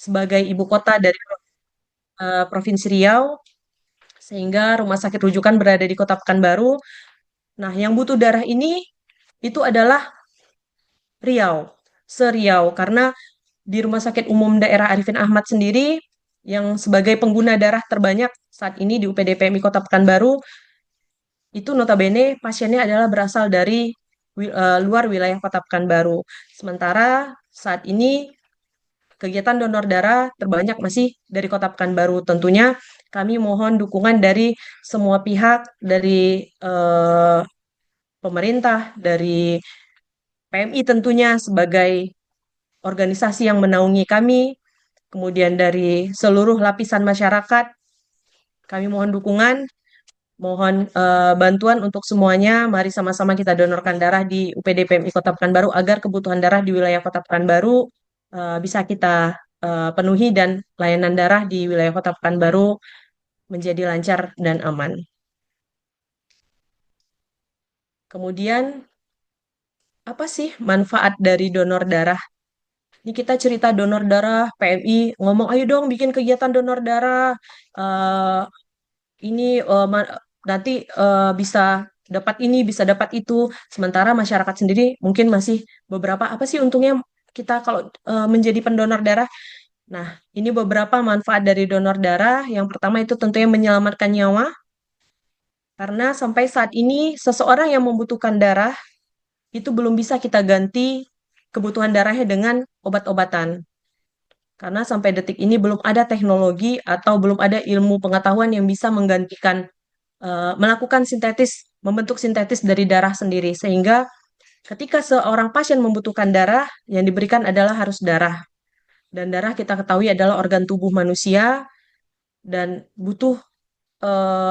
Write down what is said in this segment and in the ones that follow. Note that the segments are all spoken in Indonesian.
sebagai ibu kota dari Provinsi Riau, sehingga rumah sakit rujukan berada di Kota Pekanbaru. Nah, yang butuh darah ini itu adalah Riau, se-Riau, karena di Rumah Sakit Umum Daerah Arifin Ahmad sendiri yang sebagai pengguna darah terbanyak saat ini di UPD PMI Kota Pekanbaru, itu notabene pasiennya adalah berasal dari luar wilayah Kota Pekanbaru. Sementara saat ini kegiatan donor darah terbanyak masih dari Kota Pekanbaru. Tentunya kami mohon dukungan dari semua pihak, dari pemerintah, dari PMI tentunya sebagai organisasi yang menaungi kami, kemudian dari seluruh lapisan masyarakat, kami mohon dukungan, mohon bantuan untuk semuanya. Mari sama-sama kita donorkan darah di UPD PMI Kota Pekanbaru agar kebutuhan darah di wilayah Kota Pekanbaru bisa kita penuhi dan layanan darah di wilayah Kota Pekanbaru menjadi lancar dan aman. Kemudian, apa sih manfaat dari donor darah? Ini kita cerita donor darah, PMI ngomong, ayo dong bikin kegiatan donor darah. Eh, ini nanti bisa dapat ini, bisa dapat itu. Sementara masyarakat sendiri mungkin masih beberapa, apa sih untungnya kita kalau menjadi pendonor darah? Nah, ini beberapa manfaat dari donor darah. Yang pertama itu tentunya menyelamatkan nyawa, karena sampai saat ini seseorang yang membutuhkan darah itu belum bisa kita ganti kebutuhan darahnya dengan obat-obatan. Karena sampai detik ini belum ada teknologi atau belum ada ilmu pengetahuan yang bisa menggantikan, melakukan sintetis, membentuk sintetis dari darah sendiri. Sehingga ketika seorang pasien membutuhkan darah, yang diberikan adalah harus darah. Dan darah kita ketahui adalah organ tubuh manusia dan butuh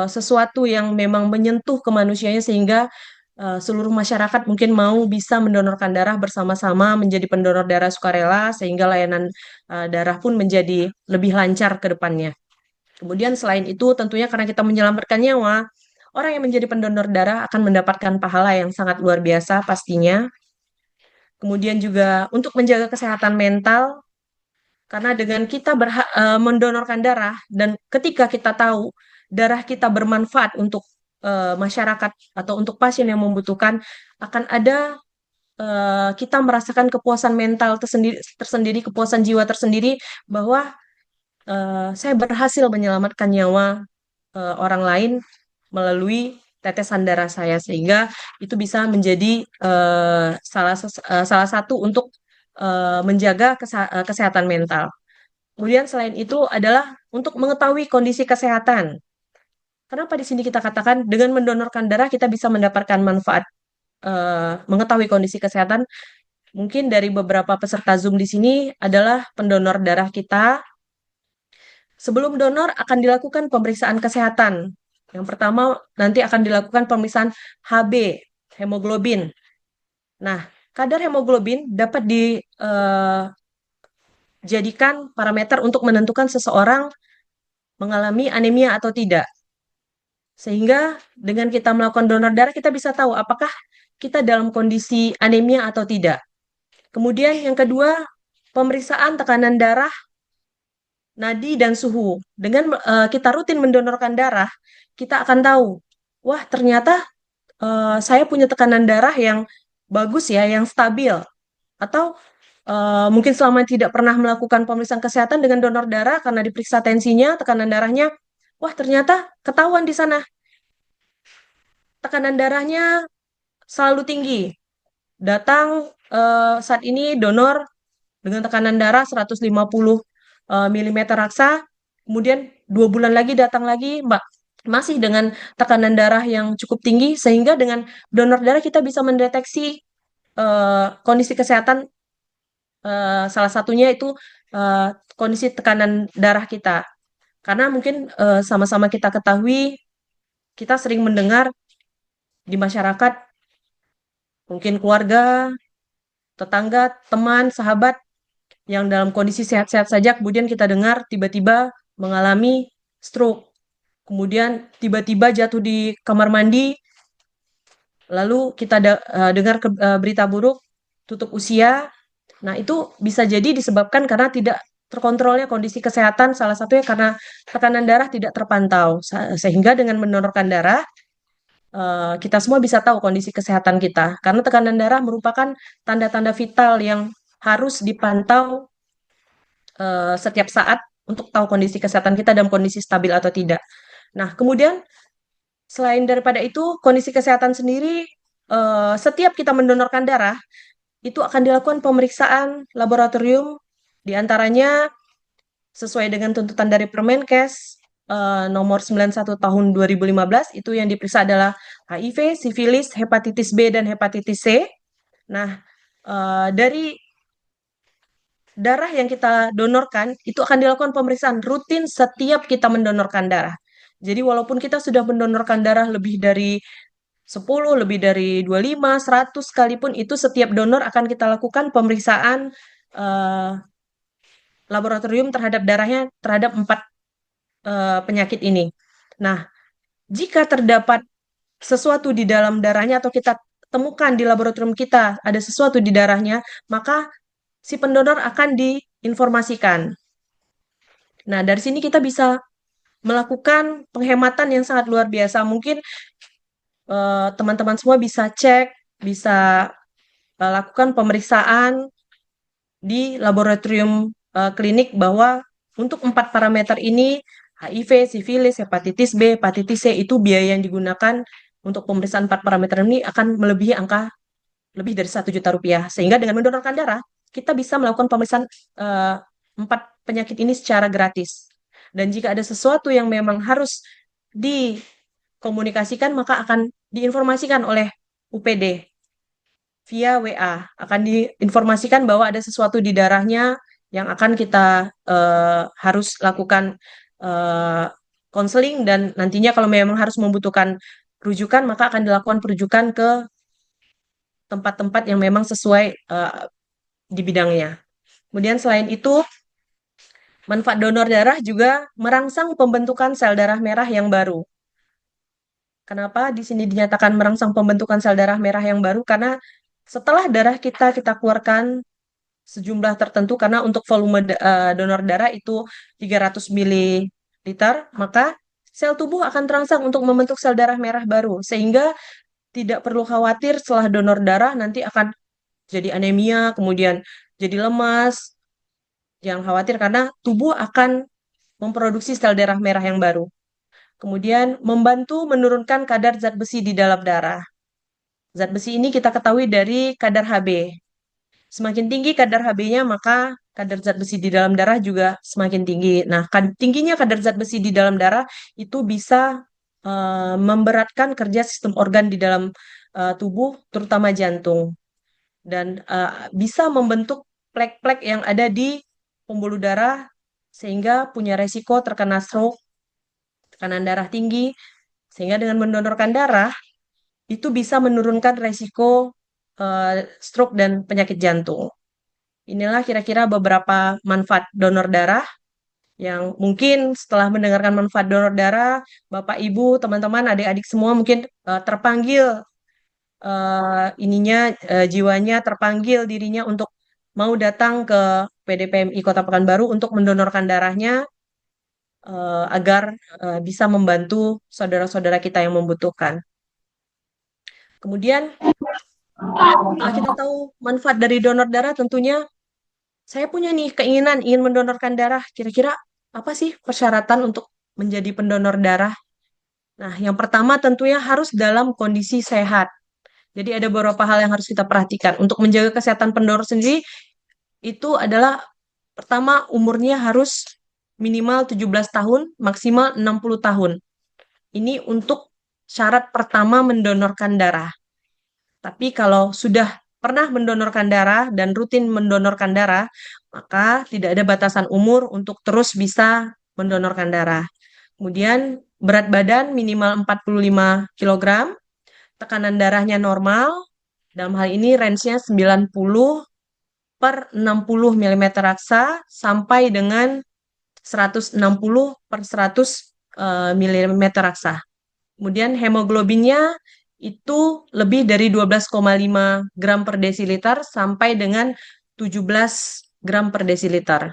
sesuatu yang memang menyentuh ke manusianya sehingga seluruh masyarakat mungkin mau bisa mendonorkan darah bersama-sama menjadi pendonor darah sukarela sehingga layanan darah pun menjadi lebih lancar ke depannya. Kemudian selain itu tentunya karena kita menyelamatkan nyawa, orang yang menjadi pendonor darah akan mendapatkan pahala yang sangat luar biasa pastinya. Kemudian juga untuk menjaga kesehatan mental, karena dengan kita mendonorkan darah dan ketika kita tahu darah kita bermanfaat untuk masyarakat atau untuk pasien yang membutuhkan, akan ada kita merasakan kepuasan mental tersendiri, tersendiri, kepuasan jiwa tersendiri bahwa saya berhasil menyelamatkan nyawa orang lain melalui tetesan darah saya sehingga itu bisa menjadi salah satu untuk menjaga kesehatan mental. Kemudian selain itu adalah untuk mengetahui kondisi kesehatan. Kenapa di sini kita katakan dengan mendonorkan darah kita bisa mendapatkan manfaat mengetahui kondisi kesehatan. Mungkin dari beberapa peserta Zoom di sini adalah pendonor darah kita. Sebelum donor akan dilakukan pemeriksaan kesehatan. Yang pertama nanti akan dilakukan pemeriksaan HB, hemoglobin. Nah, kadar hemoglobin dapat dijadikan parameter untuk menentukan seseorang mengalami anemia atau tidak. Sehingga dengan kita melakukan donor darah, kita bisa tahu apakah kita dalam kondisi anemia atau tidak. Kemudian yang kedua, pemeriksaan tekanan darah, nadi, dan suhu. Dengan kita rutin mendonorkan darah, kita akan tahu, wah ternyata saya punya tekanan darah yang bagus ya, yang stabil. Atau mungkin selama tidak pernah melakukan pemeriksaan kesehatan dengan donor darah, karena diperiksa tensinya, tekanan darahnya, wah ternyata ketahuan di sana tekanan darahnya selalu tinggi. Datang saat ini donor dengan tekanan darah 150 mm raksa, kemudian 2 bulan lagi datang lagi, Mbak, masih dengan tekanan darah yang cukup tinggi, sehingga dengan donor darah kita bisa mendeteksi kondisi kesehatan, salah satunya itu eh, kondisi tekanan darah kita. Karena mungkin sama-sama kita ketahui, kita sering mendengar di masyarakat, mungkin keluarga, tetangga, teman, sahabat yang dalam kondisi sehat-sehat saja, kemudian kita dengar tiba-tiba mengalami stroke, kemudian tiba-tiba jatuh di kamar mandi, lalu kita dengar berita buruk, tutup usia. Nah, itu bisa jadi disebabkan karena tidak terkontrolnya kondisi kesehatan salah satunya karena tekanan darah tidak terpantau. Sehingga dengan mendonorkan darah kita semua bisa tahu kondisi kesehatan kita karena tekanan darah merupakan tanda-tanda vital yang harus dipantau setiap saat untuk tahu kondisi kesehatan kita dalam kondisi stabil atau tidak. Nah, kemudian selain daripada itu, kondisi kesehatan sendiri, setiap kita mendonorkan darah, itu akan dilakukan pemeriksaan laboratorium, diantaranya sesuai dengan tuntutan dari Permenkes nomor 91 tahun 2015, itu yang diperiksa adalah HIV, sifilis, hepatitis B, dan hepatitis C. Nah, dari darah yang kita donorkan itu akan dilakukan pemeriksaan rutin setiap kita mendonorkan darah. Jadi walaupun kita sudah mendonorkan darah lebih dari 10, lebih dari 25, 100 sekalipun itu setiap donor akan kita lakukan pemeriksaan eh, laboratorium terhadap darahnya terhadap 4 penyakit ini. Nah, jika terdapat sesuatu di dalam darahnya atau kita temukan di laboratorium kita ada sesuatu di darahnya, maka si pendonor akan diinformasikan. Nah, dari sini kita bisa melakukan penghematan yang sangat luar biasa. Mungkin teman-teman semua bisa cek, bisa lakukan pemeriksaan di laboratorium klinik bahwa untuk 4 parameter ini, HIV, sifilis, hepatitis B, hepatitis C, itu biaya yang digunakan untuk pemeriksaan 4 parameter ini akan melebihi angka lebih dari 1 juta rupiah. Sehingga dengan mendonorkan darah, kita bisa melakukan pemeriksaan 4 penyakit ini secara gratis. Dan jika ada sesuatu yang memang harus dikomunikasikan, maka akan diinformasikan oleh UPD via WA. Akan diinformasikan bahwa ada sesuatu di darahnya yang akan kita harus lakukan konseling dan nantinya kalau memang harus membutuhkan rujukan, maka akan dilakukan perujukan ke tempat-tempat yang memang sesuai di bidangnya. Kemudian selain itu, manfaat donor darah juga merangsang pembentukan sel darah merah yang baru. Kenapa di sini dinyatakan merangsang pembentukan sel darah merah yang baru? Karena setelah darah kita keluarkan sejumlah tertentu, karena untuk volume donor darah itu 300 ml, maka sel tubuh akan terangsang untuk membentuk sel darah merah baru. Sehingga tidak perlu khawatir setelah donor darah nanti akan jadi anemia, kemudian jadi lemas. Jangan khawatir karena tubuh akan memproduksi sel darah merah yang baru. Kemudian membantu menurunkan kadar zat besi di dalam darah. Zat besi ini kita ketahui dari kadar Hb. Semakin tinggi kadar Hb-nya, maka kadar zat besi di dalam darah juga semakin tinggi. Nah, tingginya kadar zat besi di dalam darah itu bisa memberatkan kerja sistem organ di dalam tubuh, terutama jantung. Dan bisa membentuk plek-plek yang ada di pembuluh darah sehingga punya resiko terkena stroke, tekanan darah tinggi, sehingga dengan mendonorkan darah itu bisa menurunkan resiko stroke dan penyakit jantung. Inilah kira-kira beberapa manfaat donor darah yang mungkin setelah mendengarkan manfaat donor darah, Bapak, Ibu, teman-teman, adik-adik semua mungkin terpanggil jiwanya terpanggil dirinya untuk mau datang ke PDPMI Kota Pekanbaru untuk mendonorkan darahnya agar bisa membantu saudara-saudara kita yang membutuhkan. Kemudian setelah kita tahu manfaat dari donor darah, tentunya saya punya nih keinginan ingin mendonorkan darah. Kira-kira apa sih persyaratan untuk menjadi pendonor darah? Nah, yang pertama tentunya harus dalam kondisi sehat. Jadi ada beberapa hal yang harus kita perhatikan. Untuk menjaga kesehatan pendonor sendiri, itu adalah pertama umurnya harus minimal 17 tahun, maksimal 60 tahun. Ini untuk syarat pertama mendonorkan darah. Tapi kalau sudah pernah mendonorkan darah dan rutin mendonorkan darah, maka tidak ada batasan umur untuk terus bisa mendonorkan darah. Kemudian berat badan minimal 45 kg, tekanan darahnya normal, dalam hal ini range-nya 90 per 60 mm raksa sampai dengan 160 per 100 mm raksa. Kemudian hemoglobinnya itu lebih dari 12,5 gram per desiliter sampai dengan 17 gram per desiliter.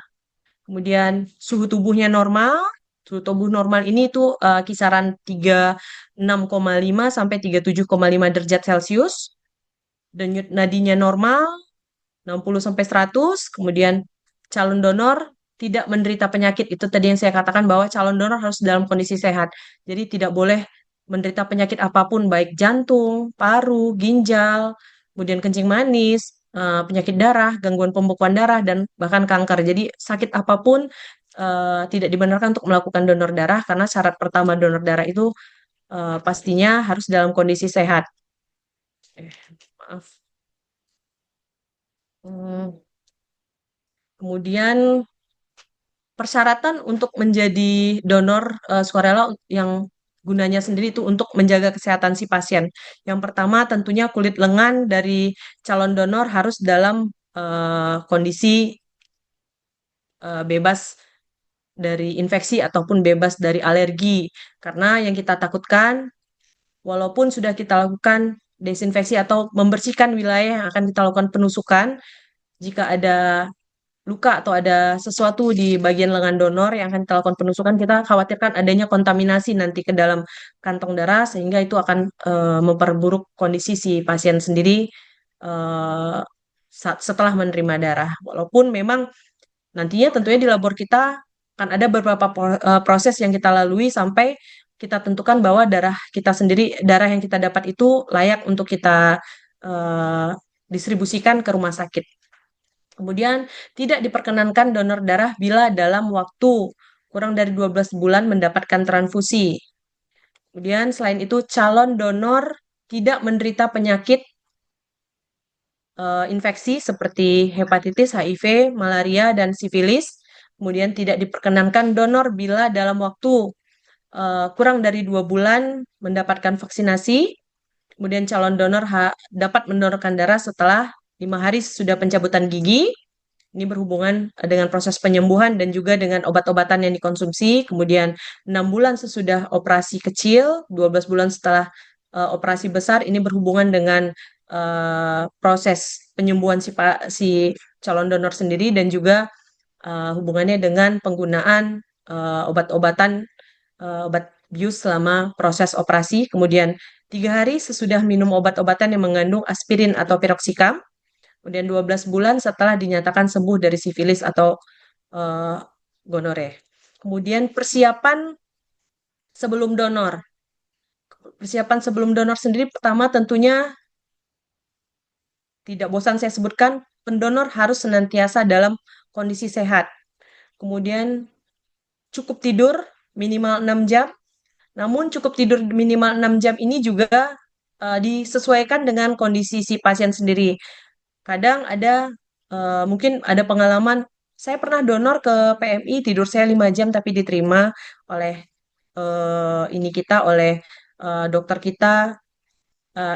Kemudian suhu tubuhnya normal. Suhu tubuh normal ini itu kisaran 36,5 sampai 37,5 derajat Celcius. Denyut nadinya normal, 60 sampai 100. Kemudian calon donor tidak menderita penyakit. Itu tadi yang saya katakan bahwa calon donor harus dalam kondisi sehat. Jadi tidak boleh menderita penyakit apapun, baik jantung, paru, ginjal, kemudian kencing manis, penyakit darah, gangguan pembekuan darah, dan bahkan kanker. Jadi sakit apapun tidak dibenarkan untuk melakukan donor darah karena syarat pertama donor darah itu pastinya harus dalam kondisi sehat. Eh, maaf. Hmm, Kemudian persyaratan untuk menjadi donor sukarela yang gunanya sendiri itu untuk menjaga kesehatan si pasien. Yang pertama tentunya kulit lengan dari calon donor harus dalam kondisi bebas dari infeksi ataupun bebas dari alergi. Karena yang kita takutkan, walaupun sudah kita lakukan desinfeksi atau membersihkan wilayah yang akan kita lakukan penusukan, jika ada luka atau ada sesuatu di bagian lengan donor yang akan kita lakukan penusukan, kita khawatirkan adanya kontaminasi nanti ke dalam kantong darah sehingga itu akan memperburuk kondisi si pasien sendiri eh, setelah menerima darah. Walaupun memang nantinya tentunya di labor kita akan ada beberapa proses yang kita lalui sampai kita tentukan bahwa darah kita sendiri, darah yang kita dapat itu layak untuk kita eh, distribusikan ke rumah sakit. Kemudian tidak diperkenankan donor darah bila dalam waktu kurang dari 12 bulan mendapatkan transfusi. Kemudian selain itu calon donor tidak menderita penyakit infeksi seperti hepatitis, HIV, malaria, dan sifilis. Kemudian tidak diperkenankan donor bila dalam waktu kurang dari 2 bulan mendapatkan vaksinasi. Kemudian calon donor dapat mendonorkan darah setelah 5 hari sesudah pencabutan gigi. Ini berhubungan dengan proses penyembuhan dan juga dengan obat-obatan yang dikonsumsi. Kemudian 6 bulan sesudah operasi kecil, 12 bulan setelah operasi besar, ini berhubungan dengan proses penyembuhan si calon donor sendiri dan juga hubungannya dengan penggunaan obat-obatan, obat bius selama proses operasi. Kemudian 3 hari sesudah minum obat-obatan yang mengandung aspirin atau piroxicam. Kemudian 12 bulan setelah dinyatakan sembuh dari sifilis atau eh, gonore. Kemudian persiapan sebelum donor. Persiapan sebelum donor sendiri pertama tentunya tidak bosan saya sebutkan, pendonor harus senantiasa dalam kondisi sehat. Kemudian cukup tidur minimal 6 jam. Namun cukup tidur minimal 6 jam ini juga disesuaikan dengan kondisi si pasien sendiri. Kadang ada mungkin ada pengalaman saya pernah donor ke PMI tidur saya 5 jam tapi diterima oleh ini kita oleh dokter kita.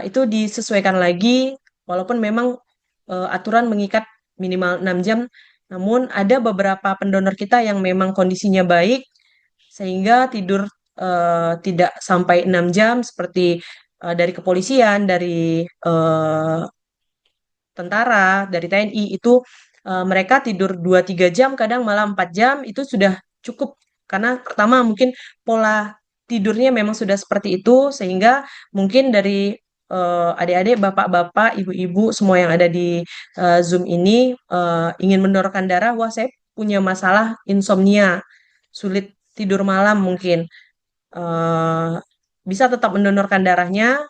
Itu disesuaikan lagi walaupun memang aturan mengikat minimal 6 jam, namun ada beberapa pendonor kita yang memang kondisinya baik sehingga tidur tidak sampai 6 jam seperti dari kepolisian, dari tentara, dari TNI itu mereka tidur 2-3 jam, kadang malah 4 jam itu sudah cukup karena pertama mungkin pola tidurnya memang sudah seperti itu sehingga mungkin dari adik-adik, bapak-bapak, ibu-ibu semua yang ada di Zoom ini ingin mendonorkan darah, wah saya punya masalah insomnia, sulit tidur malam mungkin. Eh, Bisa tetap mendonorkan darahnya,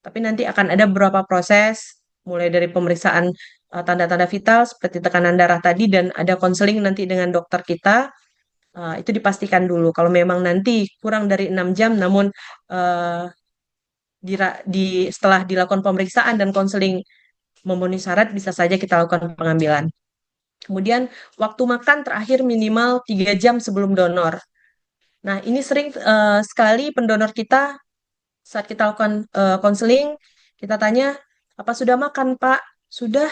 tapi nanti akan ada beberapa proses, mulai dari pemeriksaan tanda-tanda vital seperti tekanan darah tadi dan ada konseling nanti dengan dokter kita. Itu dipastikan dulu. Kalau memang nanti kurang dari 6 jam, namun eh, setelah dilakukan pemeriksaan dan konseling memenuhi syarat, bisa saja kita lakukan pengambilan. Kemudian waktu makan terakhir minimal 3 jam sebelum donor. Nah, ini sering sekali pendonor kita saat kita lakukan konseling, kita tanya, apa sudah makan, Pak? Sudah.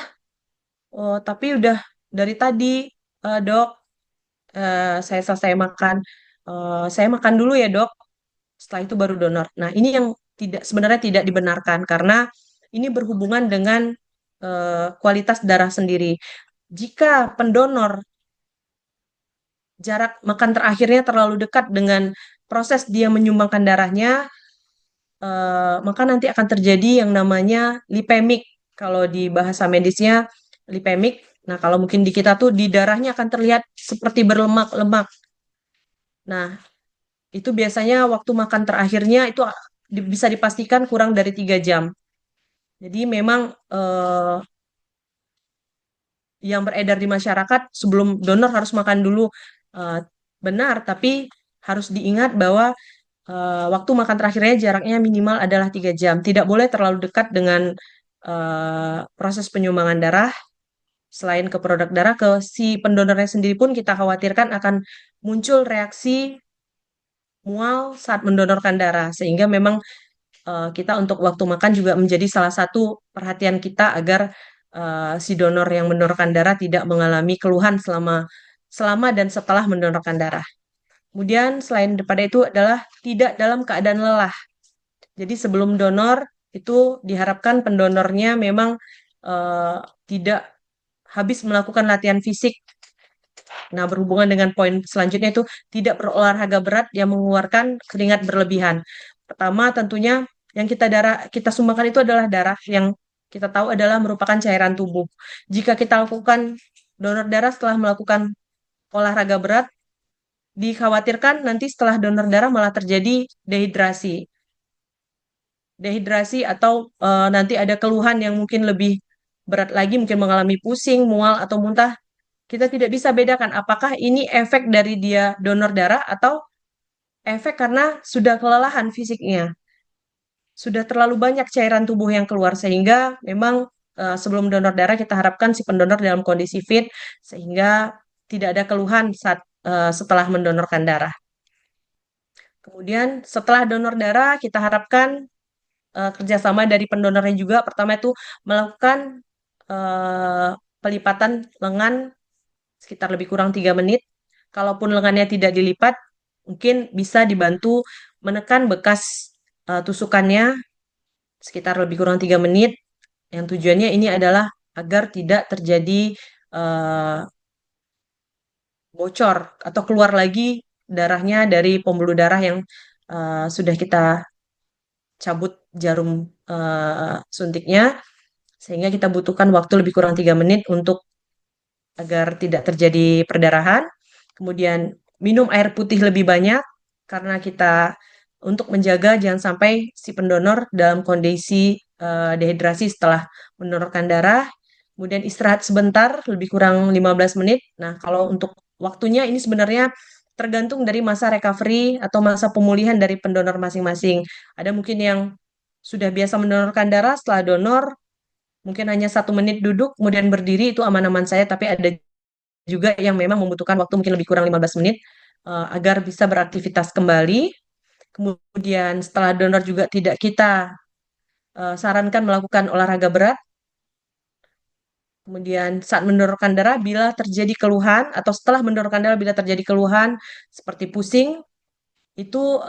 Oh, tapi udah dari tadi, Dok, saya selesai makan. Saya makan dulu ya, Dok. Setelah itu baru donor. Nah, ini yang sebenarnya tidak dibenarkan karena ini berhubungan dengan kualitas darah sendiri. Jika pendonor jarak makan terakhirnya terlalu dekat dengan proses dia menyumbangkan darahnya, maka nanti akan terjadi yang namanya lipemik. Kalau di bahasa medisnya lipemik. Nah, kalau mungkin di kita tuh di darahnya akan terlihat seperti berlemak-lemak. Nah, itu biasanya waktu makan terakhirnya itu bisa dipastikan kurang dari 3 jam. Jadi memang yang beredar di masyarakat sebelum donor harus makan dulu, eh, benar, tapi harus diingat bahwa waktu makan terakhirnya jaraknya minimal adalah 3 jam. Tidak boleh terlalu dekat dengan proses penyumbangan darah. Selain ke produk darah, ke si pendonornya sendiri pun kita khawatirkan akan muncul reaksi mual saat mendonorkan darah. Sehingga memang kita untuk waktu makan juga menjadi salah satu perhatian kita agar si donor yang mendonorkan darah tidak mengalami keluhan selama selama dan setelah mendonorkan darah. Kemudian selain daripada itu adalah tidak dalam keadaan lelah. Jadi sebelum donor itu diharapkan pendonornya memang eh, tidak habis melakukan latihan fisik. Nah, berhubungan dengan poin selanjutnya itu tidak berolahraga berat yang mengeluarkan keringat berlebihan. Pertama, tentunya yang kita sumbangkan itu adalah darah yang kita tahu adalah merupakan cairan tubuh. Jika kita lakukan donor darah setelah melakukan olahraga berat, dikhawatirkan nanti setelah donor darah malah terjadi dehidrasi. Dehidrasi atau nanti ada keluhan yang mungkin lebih berat lagi, mungkin mengalami pusing, mual, atau muntah. Kita tidak bisa bedakan apakah ini efek dari dia donor darah atau efek karena sudah kelelahan fisiknya. Sudah terlalu banyak cairan tubuh yang keluar sehingga memang sebelum donor darah kita harapkan si pendonor dalam kondisi fit sehingga tidak ada keluhan saat setelah mendonorkan darah. Kemudian setelah donor darah kita harapkan kerjasama dari pendonornya juga. Pertama itu melakukan eh, pelipatan lengan sekitar lebih kurang 3 menit. Kalaupun lengannya tidak dilipat, mungkin bisa dibantu menekan bekas tusukannya sekitar lebih kurang 3 menit. Yang tujuannya ini adalah agar tidak terjadi eh, bocor atau keluar lagi darahnya dari pembuluh darah yang sudah kita cabut jarum suntiknya, sehingga kita butuhkan waktu lebih kurang 3 menit untuk agar tidak terjadi perdarahan. Kemudian minum air putih lebih banyak karena kita untuk menjaga jangan sampai si pendonor dalam kondisi dehidrasi setelah mendonorkan darah. Kemudian istirahat sebentar lebih kurang 15 menit. Nah, kalau untuk waktunya ini sebenarnya tergantung dari masa recovery atau masa pemulihan dari pendonor masing-masing. Ada mungkin yang sudah biasa mendonorkan darah setelah donor mungkin hanya 1 menit duduk, kemudian berdiri itu aman-aman saya, tapi ada juga yang memang membutuhkan waktu mungkin lebih kurang 15 menit agar bisa beraktivitas kembali. Kemudian setelah donor juga tidak kita sarankan melakukan olahraga berat. Kemudian saat mendonorkan darah bila terjadi keluhan atau setelah mendonorkan darah bila terjadi keluhan seperti pusing, itu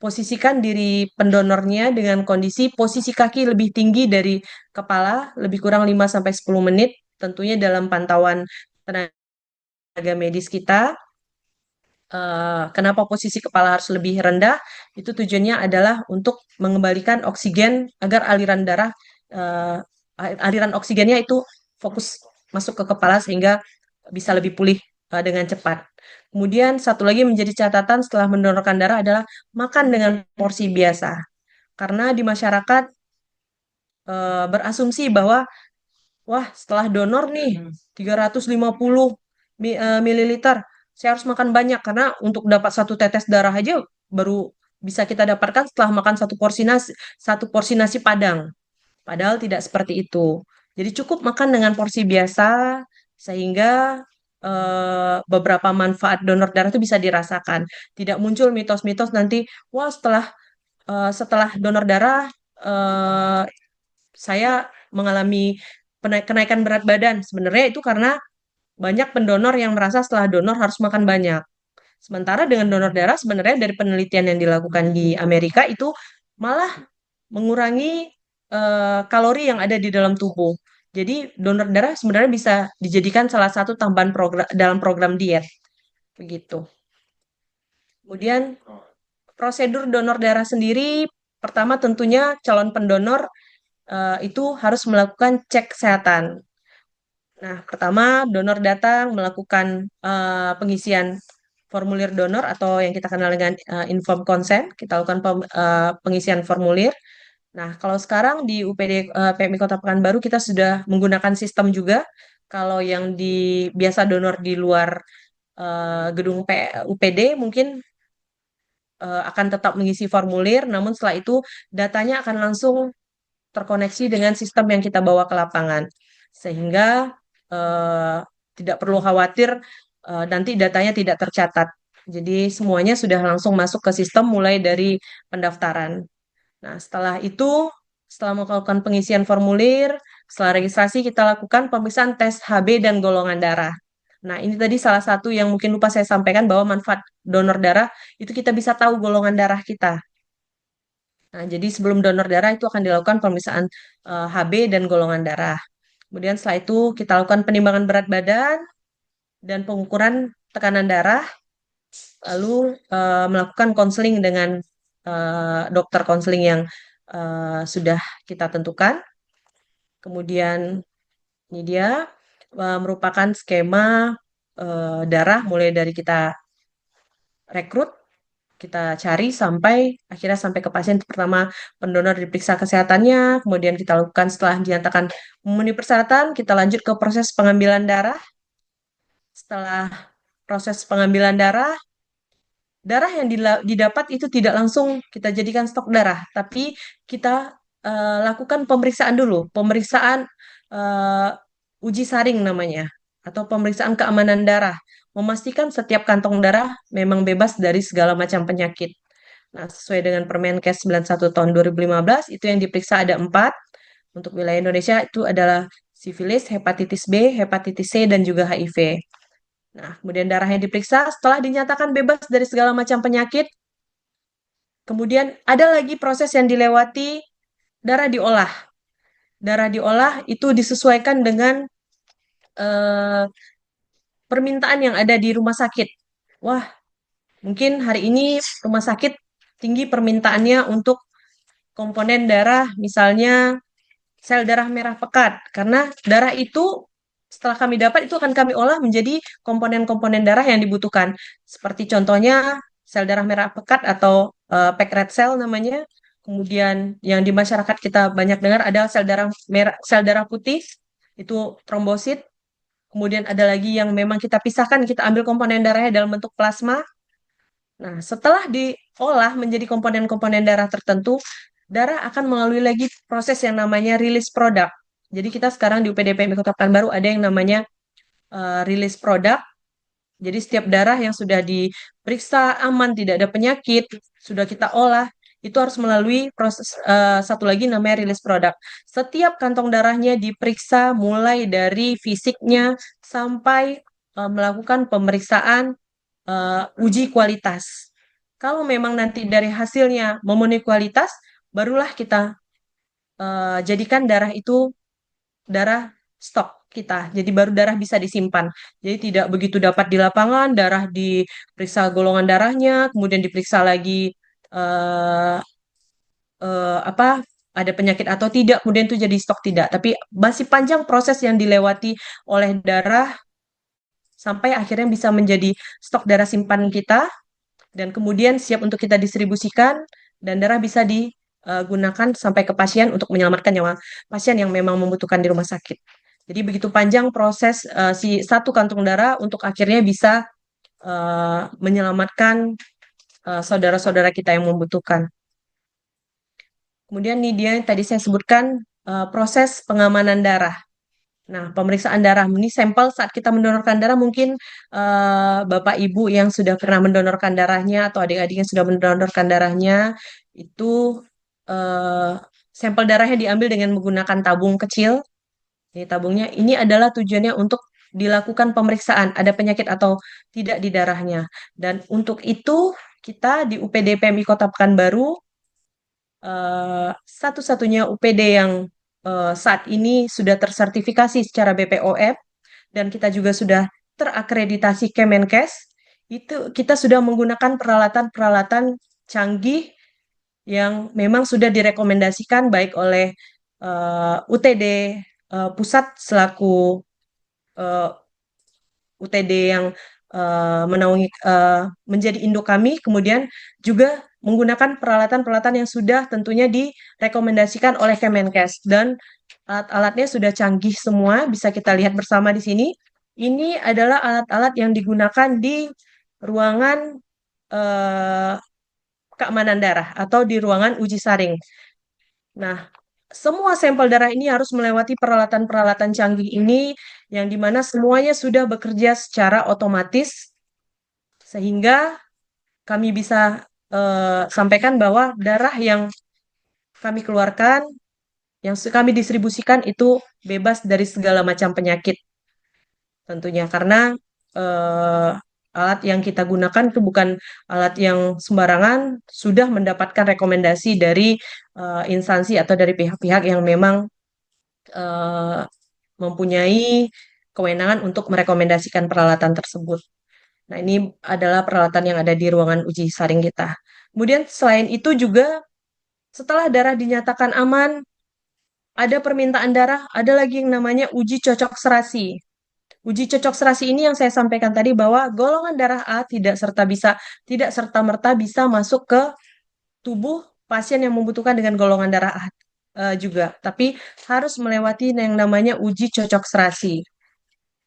posisikan diri pendonornya dengan kondisi posisi kaki lebih tinggi dari kepala, lebih kurang 5 sampai 10 menit, tentunya dalam pantauan tenaga medis kita. Kenapa posisi kepala harus lebih rendah? Itu tujuannya adalah untuk mengembalikan oksigen agar aliran darah, eh, aliran oksigennya itu fokus masuk ke kepala sehingga bisa lebih pulih dengan cepat. Kemudian satu lagi menjadi catatan setelah mendonorkan darah adalah makan dengan porsi biasa. Karena di masyarakat berasumsi bahwa wah, setelah donor nih 350 mililiter, saya harus makan banyak karena untuk dapat satu tetes darah aja baru bisa kita dapatkan setelah makan satu porsi nasi Padang. Padahal tidak seperti itu. Jadi cukup makan dengan porsi biasa sehingga beberapa manfaat donor darah itu bisa dirasakan. Tidak muncul mitos-mitos nanti, wah setelah donor darah eh, saya mengalami kenaikan berat badan. Sebenarnya itu karena banyak pendonor yang merasa setelah donor harus makan banyak. Sementara dengan donor darah sebenarnya dari penelitian yang dilakukan di Amerika itu malah mengurangi kalori yang ada di dalam tubuh. Jadi donor darah sebenarnya bisa dijadikan salah satu tambahan dalam program diet. begitu. Kemudian prosedur donor darah sendiri, pertama tentunya calon pendonor itu harus melakukan cek kesehatan. Nah, pertama donor datang melakukan pengisian formulir donor atau yang kita kenal dengan informed consent. Kita lakukan pengisian formulir. Nah, kalau sekarang di UPD PMI Kota Pekanbaru kita sudah menggunakan sistem juga. Kalau yang biasa donor di luar gedung UPD mungkin akan tetap mengisi formulir, namun setelah itu datanya akan langsung terkoneksi dengan sistem yang kita bawa ke lapangan, sehingga eh, tidak perlu khawatir nanti datanya tidak tercatat. Jadi semuanya sudah langsung masuk ke sistem mulai dari pendaftaran. Nah, setelah itu, setelah melakukan pengisian formulir, setelah registrasi kita lakukan pemeriksaan tes HB dan golongan darah. Nah, ini tadi salah satu yang mungkin lupa saya sampaikan bahwa manfaat donor darah itu kita bisa tahu golongan darah kita. Nah, jadi sebelum donor darah itu akan dilakukan pemeriksaan HB dan golongan darah. Kemudian setelah itu kita lakukan penimbangan berat badan dan pengukuran tekanan darah, lalu melakukan konseling dengan dokter konseling yang sudah kita tentukan. Kemudian ini dia merupakan skema darah mulai dari kita rekrut, kita cari sampai akhirnya sampai ke pasien. Pertama pendonor diperiksa kesehatannya, kemudian kita lakukan setelah dinyatakan memenuhi persyaratan, kita lanjut ke proses pengambilan darah. Setelah proses pengambilan darah, darah yang didapat itu tidak langsung kita jadikan stok darah, tapi kita lakukan pemeriksaan dulu, pemeriksaan eh, uji saring namanya, atau pemeriksaan keamanan darah, memastikan setiap kantong darah memang bebas dari segala macam penyakit. Nah, sesuai dengan Permenkes 91 tahun 2015, itu yang diperiksa ada 4. Untuk wilayah Indonesia itu adalah sifilis, hepatitis B, hepatitis C, dan juga HIV. Nah, kemudian darahnya diperiksa setelah dinyatakan bebas dari segala macam penyakit. Kemudian ada lagi proses yang dilewati, darah diolah. Darah diolah itu disesuaikan dengan eh, permintaan yang ada di rumah sakit. Wah, mungkin hari ini rumah sakit tinggi permintaannya untuk komponen darah, misalnya sel darah merah pekat, karena darah itu setelah kami dapat itu akan kami olah menjadi komponen-komponen darah yang dibutuhkan. Seperti contohnya sel darah merah pekat atau packed red cell namanya. Kemudian yang di masyarakat kita banyak dengar ada sel darah merah, sel darah putih itu trombosit. Kemudian ada lagi yang memang kita pisahkan, kita ambil komponen darahnya dalam bentuk plasma. Nah, setelah diolah menjadi komponen-komponen darah tertentu, darah akan melalui lagi proses yang namanya release product. Jadi kita sekarang di UPDP Kota Pekanbaru ada yang namanya release product. Jadi setiap darah yang sudah diperiksa aman, tidak ada penyakit, sudah kita olah, itu harus melalui proses satu lagi namanya release product. Setiap kantong darahnya diperiksa mulai dari fisiknya sampai melakukan pemeriksaan uji kualitas. Kalau memang nanti dari hasilnya memenuhi kualitas, barulah kita jadikan darah itu darah stok kita. Jadi baru darah bisa disimpan. Jadi tidak begitu dapat di lapangan, darah diperiksa golongan darahnya, kemudian diperiksa lagi eh, apa ada penyakit atau tidak, kemudian itu jadi stok tidak. Tapi masih panjang proses yang dilewati oleh darah sampai akhirnya bisa menjadi stok darah simpanan kita dan kemudian siap untuk kita distribusikan dan darah bisa digunakan sampai ke pasien untuk menyelamatkan nyawa pasien yang memang membutuhkan di rumah sakit. Jadi begitu panjang proses si satu kantung darah untuk akhirnya bisa menyelamatkan saudara-saudara kita yang membutuhkan. Kemudian nih dia yang tadi saya sebutkan proses pengamanan darah. Nah, pemeriksaan darah ini sampel saat kita mendonorkan darah mungkin Bapak Ibu yang sudah pernah mendonorkan darahnya atau adik-adik yang sudah mendonorkan darahnya itu eh, sampel darahnya diambil dengan menggunakan tabung kecil. Ini tabungnya ini adalah tujuannya untuk dilakukan pemeriksaan ada penyakit atau tidak di darahnya. Dan untuk itu kita di UPD PMI Kota Pekanbaru satu-satunya UPD yang saat ini sudah tersertifikasi secara BPOM dan kita juga sudah terakreditasi Kemenkes. itu kita sudah menggunakan peralatan-peralatan canggih yang memang sudah direkomendasikan baik oleh UTD pusat selaku eh, UTD yang menaungi menjadi induk kami, kemudian juga menggunakan peralatan-peralatan yang sudah tentunya direkomendasikan oleh Kemenkes dan alat-alatnya sudah canggih semua, bisa kita lihat bersama di sini. Ini adalah alat-alat yang digunakan di ruangan eh, keamanan darah atau di ruangan uji saring. Nah, semua sampel darah ini harus melewati peralatan-peralatan canggih ini yang dimana semuanya sudah bekerja secara otomatis sehingga kami bisa sampaikan bahwa darah yang kami keluarkan, yang kami distribusikan itu bebas dari segala macam penyakit tentunya karena eh, alat yang kita gunakan itu bukan alat yang sembarangan, sudah mendapatkan rekomendasi dari instansi atau dari pihak-pihak yang memang eh, mempunyai kewenangan untuk merekomendasikan peralatan tersebut. Nah, ini adalah peralatan yang ada di ruangan uji saring kita. Kemudian selain itu juga setelah darah dinyatakan aman, ada permintaan darah, ada lagi yang namanya uji cocok serasi. Uji cocok serasi ini yang saya sampaikan tadi bahwa golongan darah A tidak serta-merta bisa masuk ke tubuh pasien yang membutuhkan dengan golongan darah A juga, tapi harus melewati yang namanya uji cocok serasi.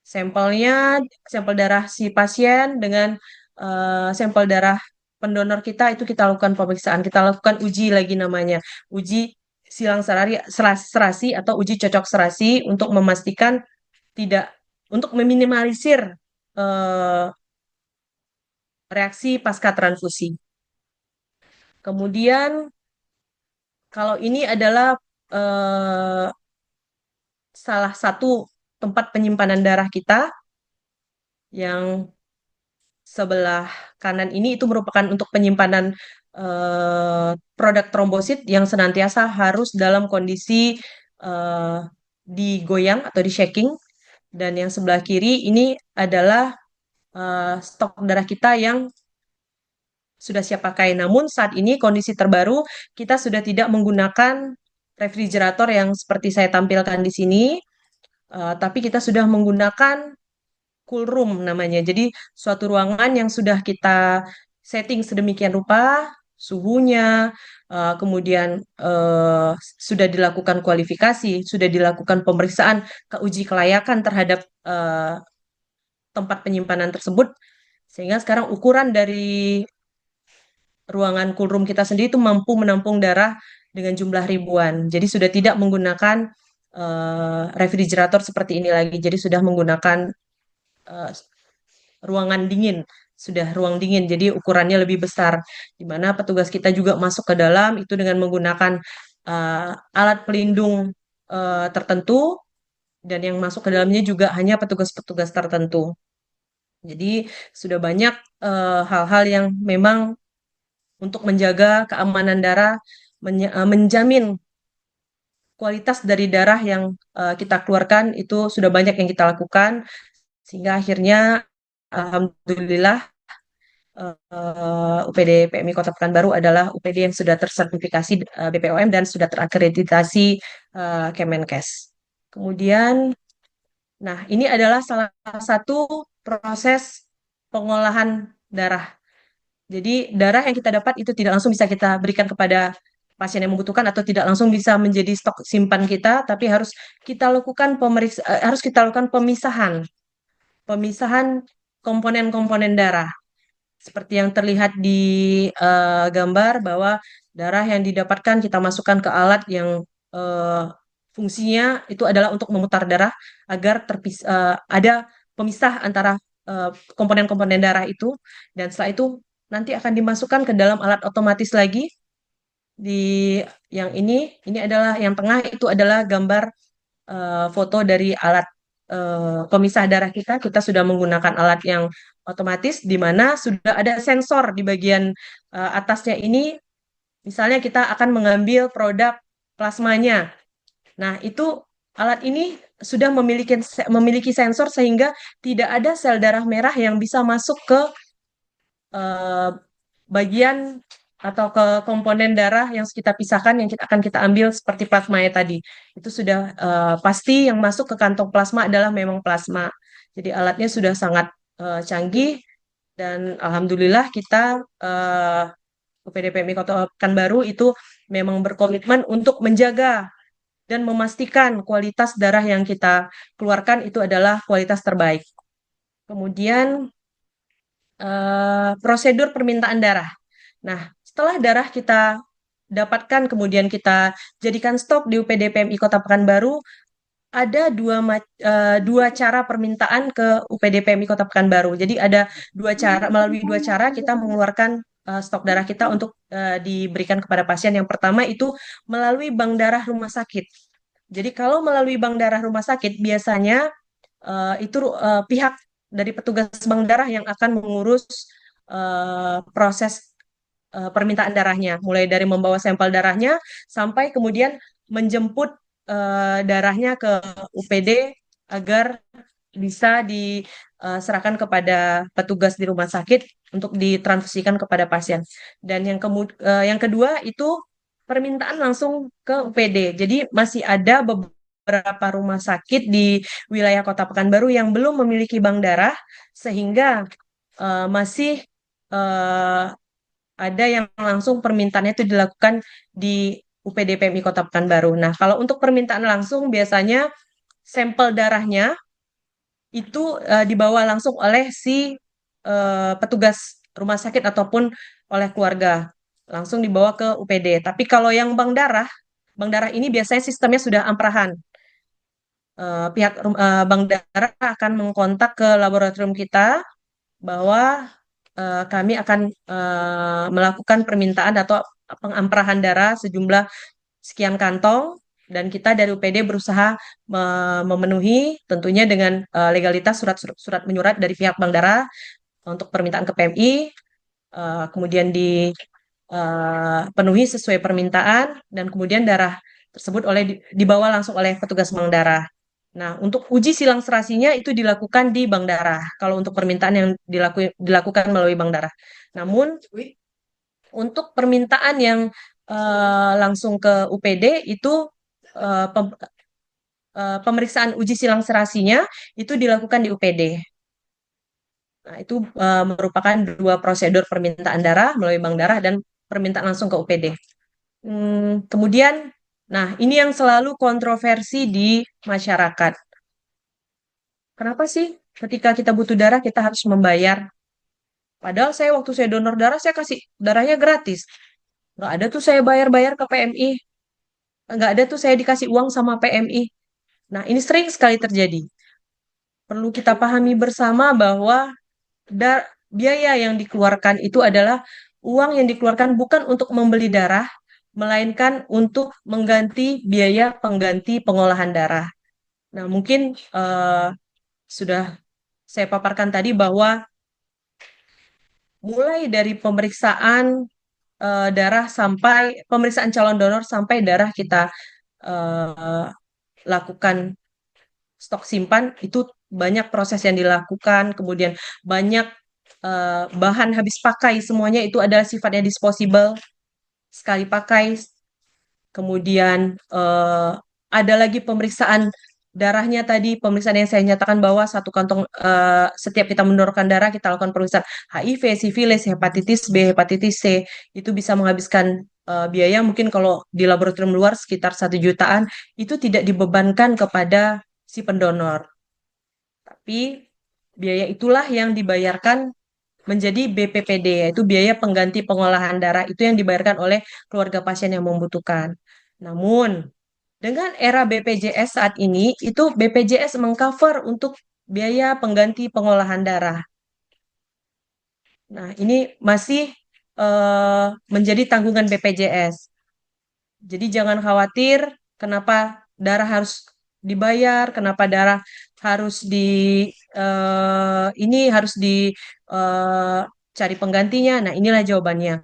Sampelnya, sampel darah si pasien dengan sampel darah pendonor kita itu kita lakukan pemeriksaan, kita lakukan uji lagi namanya, uji serasi atau uji cocok serasi untuk memastikan tidak untuk meminimalisir eh, reaksi pasca transfusi. Kemudian kalau ini adalah eh, salah satu tempat penyimpanan darah kita yang sebelah kanan ini itu merupakan untuk penyimpanan produk trombosit yang senantiasa harus dalam kondisi eh, digoyang atau di shaking. Dan yang sebelah kiri ini adalah stok darah kita yang sudah siap pakai. Namun saat ini kondisi terbaru kita sudah tidak menggunakan refrigerator yang seperti saya tampilkan di sini, tapi kita sudah menggunakan cool room namanya. Jadi suatu ruangan yang sudah kita setting sedemikian rupa, suhunya, kemudian sudah dilakukan kualifikasi, sudah dilakukan pemeriksaan keuji kelayakan terhadap tempat penyimpanan tersebut, sehingga sekarang ukuran dari ruangan cool room kita sendiri itu mampu menampung darah dengan jumlah ribuan. Jadi sudah tidak menggunakan refrigerator seperti ini lagi. Jadi sudah menggunakan eh, ruangan dingin, sudah ruang dingin, jadi ukurannya lebih besar, di mana petugas kita juga masuk ke dalam itu dengan menggunakan alat pelindung tertentu, dan yang masuk ke dalamnya juga hanya petugas-petugas tertentu. Jadi sudah banyak hal-hal yang memang untuk menjaga keamanan darah, menjamin kualitas dari darah yang kita keluarkan itu sudah banyak yang kita lakukan, sehingga akhirnya alhamdulillah UPD PMI Kota Pekanbaru adalah UPD yang sudah tersertifikasi BPOM dan sudah terakreditasi Kemenkes. Kemudian, nah ini adalah salah satu proses pengolahan darah. Jadi darah yang kita dapat itu tidak langsung bisa kita berikan kepada pasien yang membutuhkan atau tidak langsung bisa menjadi stok simpan kita, tapi harus kita lakukan harus kita lakukan pemisahan, pemisahan komponen-komponen darah. Seperti yang terlihat di gambar bahwa darah yang didapatkan kita masukkan ke alat yang eh, fungsinya itu adalah untuk memutar darah agar ada pemisah antara komponen-komponen darah itu, dan setelah itu nanti akan dimasukkan ke dalam alat otomatis lagi. Di yang ini adalah yang tengah itu adalah gambar foto dari alat pemisah darah kita. Kita sudah menggunakan alat yang otomatis di mana sudah ada sensor di bagian atasnya ini. Misalnya kita akan mengambil produk plasmanya. Nah, itu alat ini sudah memiliki sensor sehingga tidak ada sel darah merah yang bisa masuk ke eh, bagian atau ke komponen darah yang kita pisahkan yang akan kita ambil seperti plasma ya tadi. Itu sudah pasti yang masuk ke kantong plasma adalah memang plasma. Jadi alatnya sudah sangat canggih dan alhamdulillah kita UPD PMI Kota Pekanbaru itu memang berkomitmen untuk menjaga dan memastikan kualitas darah yang kita keluarkan itu adalah kualitas terbaik. Kemudian prosedur permintaan darah. Nah, setelah darah kita dapatkan, kemudian kita jadikan stok di UPD PMI Kota Pekanbaru, ada dua cara permintaan ke UPD PMI Kota Pekanbaru. Jadi ada dua cara, melalui dua cara kita mengeluarkan stok darah kita untuk diberikan kepada pasien. Yang pertama itu melalui bank darah rumah sakit. Jadi kalau melalui bank darah rumah sakit, biasanya itu pihak dari petugas bank darah yang akan mengurus proses permintaan darahnya, mulai dari membawa sampel darahnya sampai kemudian menjemput darahnya ke UPD agar bisa diserahkan kepada petugas di rumah sakit untuk ditransfusikan kepada pasien. Dan yang kedua itu permintaan langsung ke UPD. Jadi masih ada beberapa rumah sakit di wilayah Kota Pekanbaru yang belum memiliki bank darah sehingga masih eh, ada yang langsung permintaannya itu dilakukan di UPD PMI Kota Pekanbaru. Nah, kalau untuk permintaan langsung biasanya sampel darahnya itu dibawa langsung oleh si petugas rumah sakit ataupun oleh keluarga. Langsung dibawa ke UPD. Tapi kalau yang bank darah ini biasanya sistemnya sudah amprahan. Bank darah akan mengkontak ke laboratorium kita bahwa kami akan melakukan permintaan atau pengamprahan darah sejumlah sekian kantong dan kita dari UPD berusaha memenuhi tentunya dengan legalitas surat menyurat dari pihak Bank Darah untuk permintaan ke PMI, kemudian dipenuhi sesuai permintaan dan kemudian darah tersebut dibawa langsung oleh petugas Bank Darah. Nah, untuk uji silang serasinya itu dilakukan di Bank Darah. Kalau untuk permintaan yang dilakukan melalui Bank Darah. Namun untuk permintaan yang langsung ke UPD itu eh, pem- pemeriksaan uji silang serasinya itu dilakukan di UPD. Nah, itu merupakan dua prosedur permintaan darah melalui bank darah dan permintaan langsung ke UPD. Kemudian, nah ini yang selalu kontroversi di masyarakat. Kenapa sih ketika kita butuh darah kita harus membayar? Padahal waktu saya donor darah saya kasih darahnya gratis. Nggak ada tuh saya bayar-bayar ke PMI. Nggak ada tuh saya dikasih uang sama PMI. Nah, ini sering sekali terjadi. Perlu kita pahami bersama bahwa biaya yang dikeluarkan itu adalah uang yang dikeluarkan bukan untuk membeli darah, melainkan untuk mengganti biaya pengganti pengolahan darah. Nah, mungkin sudah saya paparkan tadi bahwa mulai dari pemeriksaan darah sampai pemeriksaan calon donor sampai darah kita eh, lakukan stok simpan itu banyak proses yang dilakukan, kemudian banyak bahan habis pakai semuanya itu adalah sifatnya disposable, sekali pakai. Kemudian ada lagi pemeriksaan darahnya tadi, pemeriksaan yang saya nyatakan bahwa satu kantong setiap kita mendonorkan darah kita lakukan pemeriksaan HIV, sifilis, hepatitis B, hepatitis C itu bisa menghabiskan biaya mungkin kalau di laboratorium luar sekitar 1 jutaan itu tidak dibebankan kepada si pendonor. Tapi biaya itulah yang dibayarkan menjadi BPPD, yaitu biaya pengganti pengolahan darah itu yang dibayarkan oleh keluarga pasien yang membutuhkan. Namun, dengan era BPJS saat ini, itu BPJS mengcover untuk biaya pengganti pengolahan darah. Nah, ini masih menjadi tanggungan BPJS. Jadi jangan khawatir kenapa darah harus dibayar, kenapa darah harus ini harus cari penggantinya. Nah, inilah jawabannya.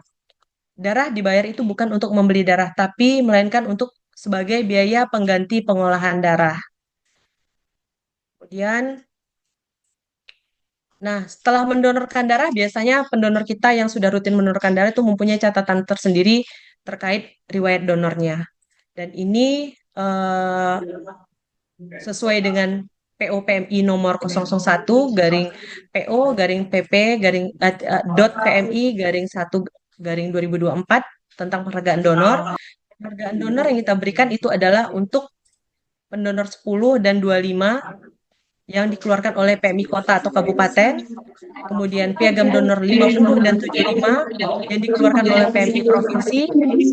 Darah dibayar itu bukan untuk membeli darah, tapi melainkan untuk sebagai biaya pengganti pengolahan darah. Kemudian Nah, setelah mendonorkan darah, biasanya pendonor kita yang sudah rutin mendonorkan darah itu mempunyai catatan tersendiri terkait riwayat donornya. Dan ini sesuai dengan PO PMI nomor 001 garing PO garing PP garing dot PMI garing 1 garing 2024 tentang penghargaan donor. Penghargaan donor yang kita berikan itu adalah untuk pendonor 10 dan 25 yang dikeluarkan oleh PMI kota atau kabupaten, kemudian piagam donor 50 dan 75 yang dikeluarkan oleh PMI provinsi,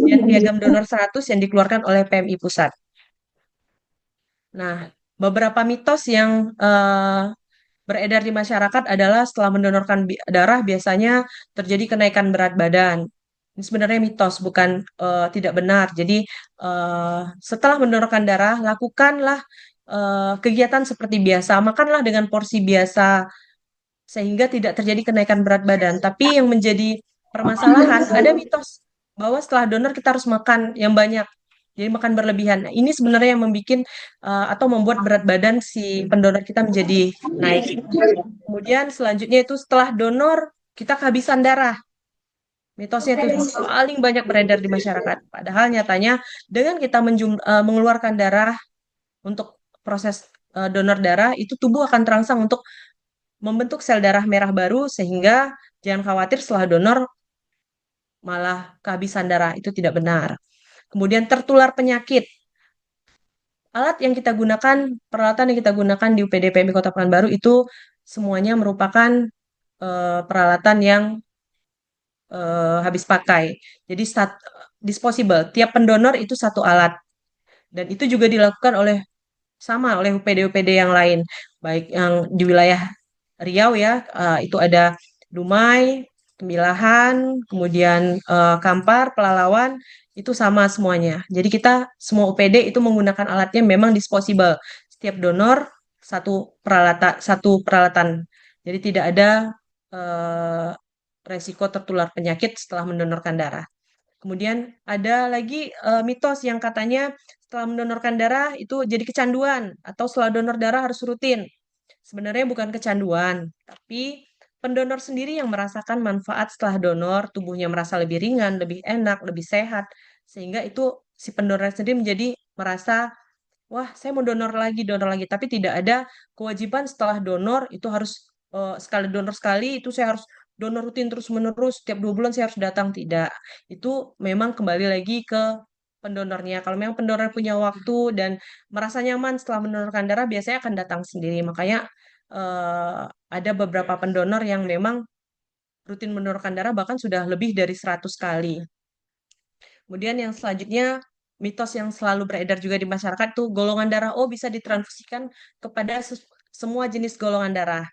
dan piagam donor 100 yang dikeluarkan oleh PMI pusat. Nah, beberapa mitos yang beredar di masyarakat adalah setelah mendonorkan darah biasanya terjadi kenaikan berat badan. Ini sebenarnya mitos, bukan tidak benar. Jadi setelah mendonorkan darah, lakukanlah kegiatan seperti biasa, makanlah dengan porsi biasa sehingga tidak terjadi kenaikan berat badan. Tapi yang menjadi permasalahan, ada mitos bahwa setelah donor kita harus makan yang banyak. Jadi makan berlebihan. Nah, ini sebenarnya yang membuat atau membuat berat badan si pendonor kita menjadi naik. Kemudian selanjutnya itu setelah donor kita kehabisan darah. Mitosnya itu paling banyak beredar di masyarakat. Padahal nyatanya dengan kita mengeluarkan darah untuk proses donor darah, itu tubuh akan terangsang untuk membentuk sel darah merah baru sehingga jangan khawatir setelah donor malah kehabisan darah. Itu tidak benar. Kemudian tertular penyakit. Alat yang kita gunakan, peralatan yang kita gunakan di UPD PMI Kota Pekanbaru itu semuanya merupakan peralatan yang habis pakai. Jadi disposable. Tiap pendonor itu satu alat. Dan itu juga dilakukan sama oleh UPD-UPD yang lain. Baik yang di wilayah Riau ya, itu ada Dumai, Kemilahan, kemudian Kampar, Pelalawan, itu sama semuanya. Jadi kita semua UPD itu menggunakan alatnya memang disposable. Setiap donor satu peralatan. Jadi tidak ada eh, resiko tertular penyakit setelah mendonorkan darah. Kemudian ada lagi mitos yang katanya setelah mendonorkan darah itu jadi kecanduan atau setelah donor darah harus rutin. Sebenarnya bukan kecanduan, tapi pendonor sendiri yang merasakan manfaat setelah donor, tubuhnya merasa lebih ringan, lebih enak, lebih sehat, sehingga itu si pendonor sendiri menjadi merasa, wah, saya mau donor lagi, tapi tidak ada kewajiban setelah donor itu harus sekali donor sekali itu saya harus donor rutin terus menerus setiap 2 bulan saya harus datang, tidak. Itu memang kembali lagi ke pendonornya. Kalau memang pendonor punya waktu dan merasa nyaman setelah mendonorkan darah, biasanya akan datang sendiri. Makanya eh, ada beberapa pendonor yang memang rutin mendonorkan darah bahkan sudah lebih dari 100 kali. Kemudian yang selanjutnya, mitos yang selalu beredar juga di masyarakat tuh golongan darah O bisa ditransfusikan kepada semua jenis golongan darah.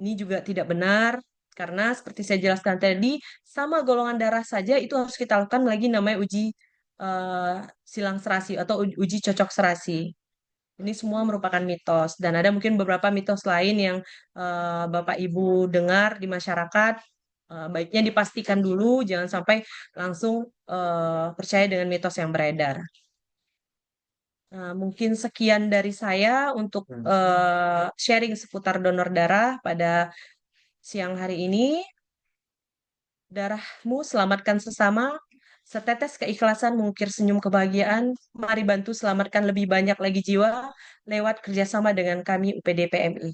Ini juga tidak benar karena seperti saya jelaskan tadi, sama golongan darah saja itu harus kita lakukan lagi namanya uji silang serasi atau uji cocok serasi. Ini semua merupakan mitos dan ada mungkin beberapa mitos lain yang Bapak Ibu dengar di masyarakat. Baiknya dipastikan dulu, jangan sampai langsung percaya dengan mitos yang beredar. Nah, mungkin sekian dari saya untuk sharing seputar donor darah pada siang hari ini. Darahmu selamatkan sesama, setetes keikhlasan mengukir senyum kebahagiaan. Mari bantu selamatkan lebih banyak lagi jiwa lewat kerjasama dengan kami UPD PMI.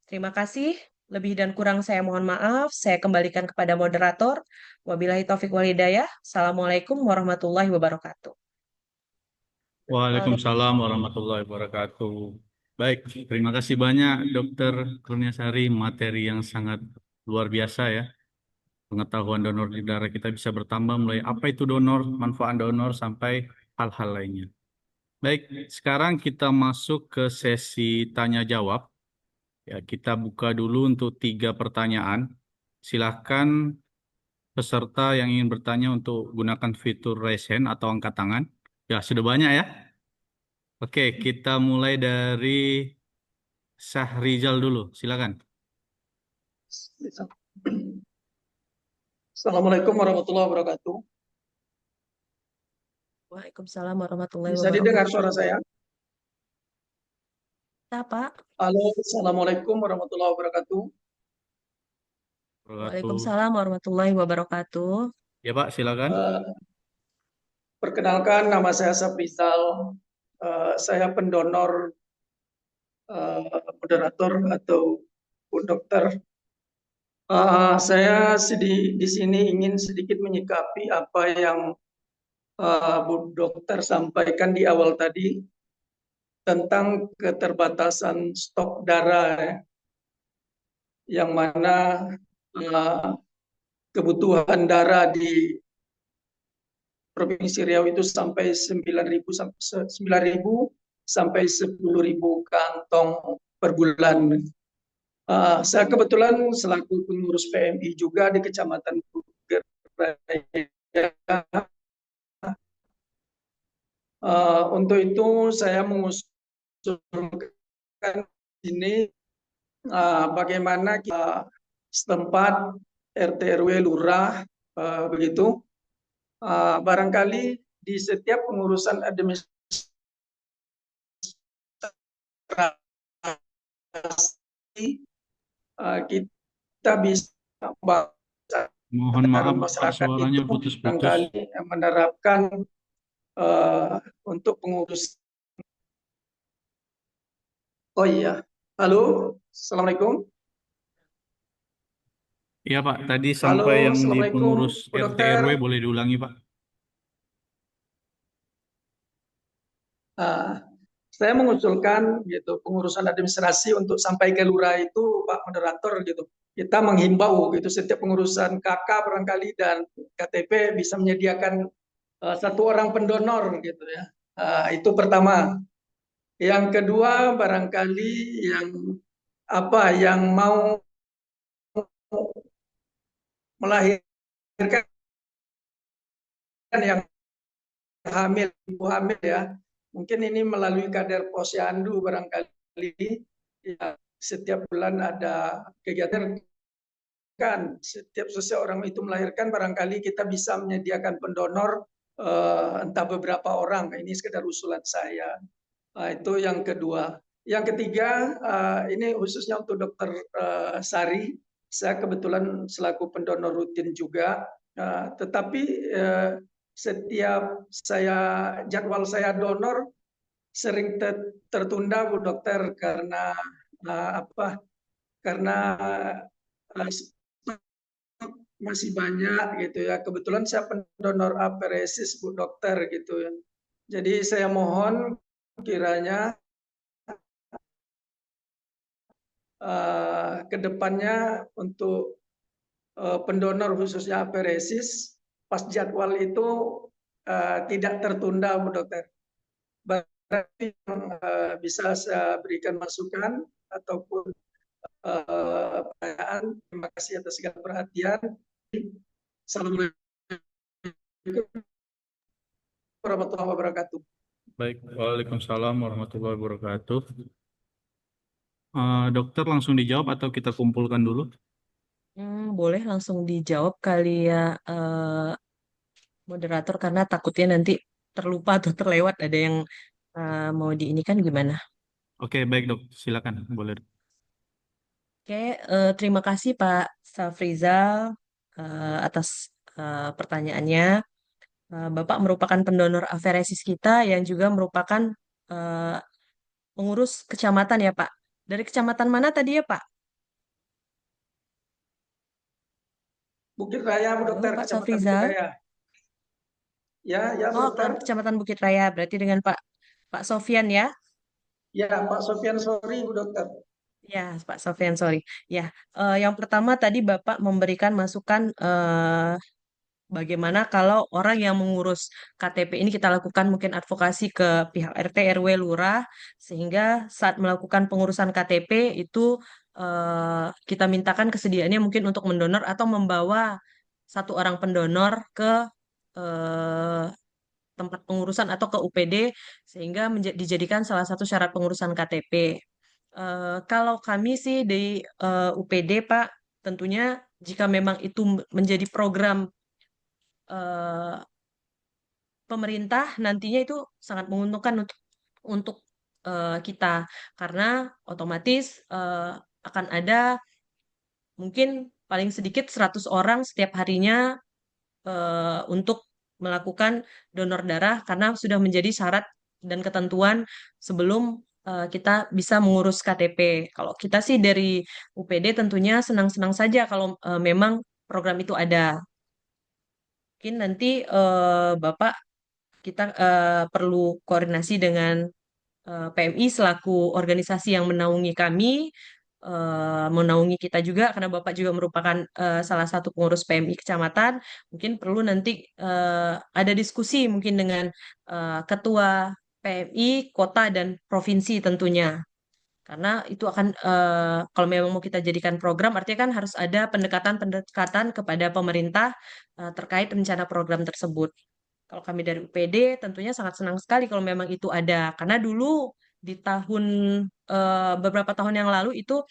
Terima kasih. Lebih dan kurang saya mohon maaf. Saya kembalikan kepada moderator. Wabillahi taufik wal hidayah. Assalamualaikum warahmatullahi wabarakatuh. Halo. Waalaikumsalam warahmatullahi wabarakatuh. Baik, terima kasih banyak Dokter Kurniasari, materi yang sangat luar biasa ya. Pengetahuan donor di darah kita bisa bertambah mulai apa itu donor, manfaat donor sampai hal-hal lainnya. Baik, sekarang kita masuk ke sesi tanya jawab. Ya, kita buka dulu untuk 3 pertanyaan. Silahkan peserta yang ingin bertanya untuk gunakan fitur raise hand atau angkat tangan. Ya, sudah banyak ya. Oke, kita mulai dari Syahrizal dulu. Silakan. Assalamualaikum warahmatullahi wabarakatuh. Waalaikumsalam warahmatullahi Bisa didengar wabarakatuh. suara saya? Ya, Pak. Halo, Assalamualaikum warahmatullahi wabarakatuh. Wabarakatuh. Waalaikumsalam warahmatullahi wabarakatuh. Ya Pak, silakan. Eh, Perkenalkan, nama saya Saprizal. Saya pendonor moderator atau Bu dokter. Saya di sini ingin sedikit menyikapi apa yang Bu dokter sampaikan di awal tadi tentang keterbatasan stok darah, ya, yang mana eh, kebutuhan darah di Provinsi Riau itu sampai 9.000 sampai 10.000 kantong per bulan. Saya kebetulan selaku pengurus PMI juga di Kecamatan Bukit Raya. Untuk itu saya mengusulkan ini bagaimana kita setempat RT RW lurah begitu barangkali di setiap pengurusan administrasi kita bisa Mohon agar maaf Pak, masyarakat suaranya itu putus-putus. barangkali menerapkan untuk pengurus. Oh iya, halo, assalamualaikum. Iya Pak, tadi Halo, sampai yang di assalamualaikum, pengurus Bu RT Dokter. RW boleh diulangi Pak. Ah, saya mengusulkan gitu pengurusan administrasi untuk sampai ke lurah itu Pak Moderator gitu. Kita menghimbau gitu setiap pengurusan KK barangkali dan KTP bisa menyediakan satu orang pendonor gitu ya. Itu pertama. Yang kedua barangkali yang yang mau melahirkan yang hamil, ibu hamil ya. Mungkin ini melalui kader posyandu barangkali ya, setiap bulan ada kegiatan kan setiap seseorang itu melahirkan barangkali kita bisa menyediakan pendonor entah beberapa orang. Ini sekedar usulan saya. Itu yang kedua. Yang ketiga, ini khususnya untuk Dokter Sari. Saya kebetulan selaku pendonor rutin juga, tetapi setiap jadwal saya donor sering tertunda, Bu Dokter, karena apa? Karena masih banyak gitu ya. Kebetulan saya pendonor aparesis, Bu Dokter, gitu ya. Jadi saya mohon kiranya ke depannya untuk pendonor khususnya aparesis pas jadwal itu tidak tertunda, Bu Dokter. Berarti bisa saya berikan masukan ataupun pertanyaan. Terima kasih atas segala perhatian. Assalamualaikum warahmatullahi wabarakatuh. Baik, Waalaikumsalam warahmatullahi wabarakatuh. Dokter langsung dijawab atau kita kumpulkan dulu? Boleh langsung dijawab kali ya, moderator, karena takutnya nanti terlupa atau terlewat ada yang mau di ini kan gimana. Oke, baik dok, silakan boleh. Oke, terima kasih Pak Safrizal atas pertanyaannya. Bapak merupakan pendonor aferesis kita yang juga merupakan eh, pengurus kecamatan ya Pak. Dari kecamatan mana tadi ya Pak? Bukit Raya, Bu Halo Dokter, Pak Kecamatan Bukit Safrizal. Raya. Ya, ya, Bu Oh, Dokter. Kecamatan Bukit Raya. Berarti dengan Pak Sofyan ya? Ya, Pak Sofian, sorry, Bu Dokter. Ya, Pak Sofyan, sorry. Ya, yang pertama tadi Bapak memberikan masukan bagaimana kalau orang yang mengurus KTP ini kita lakukan mungkin advokasi ke pihak RT, RW, Lurah, sehingga saat melakukan pengurusan KTP itu kita mintakan kesediaannya mungkin untuk mendonor atau membawa satu orang pendonor ke eh, tempat pengurusan atau ke UPD sehingga dijadikan salah satu syarat pengurusan KTP. Kalau kami sih di UPD Pak, tentunya jika memang itu menjadi program eh, pemerintah nantinya itu sangat menguntungkan untuk kita karena otomatis akan ada mungkin paling sedikit 100 orang setiap harinya untuk melakukan donor darah karena sudah menjadi syarat dan ketentuan sebelum kita bisa mengurus KTP. Kalau kita sih dari UPD tentunya senang-senang saja kalau memang program itu ada. Mungkin nanti Bapak kita perlu koordinasi dengan PMI selaku organisasi yang menaungi kami, menaungi kita juga karena Bapak juga merupakan salah satu pengurus PMI kecamatan. Mungkin perlu nanti ada diskusi mungkin dengan ketua PMI kota dan provinsi tentunya. Karena itu akan kalau memang mau kita jadikan program, artinya kan harus ada pendekatan-pendekatan kepada pemerintah terkait rencana program tersebut. Kalau kami dari UPD tentunya sangat senang sekali kalau memang itu ada. Karena dulu di tahun beberapa tahun yang lalu itu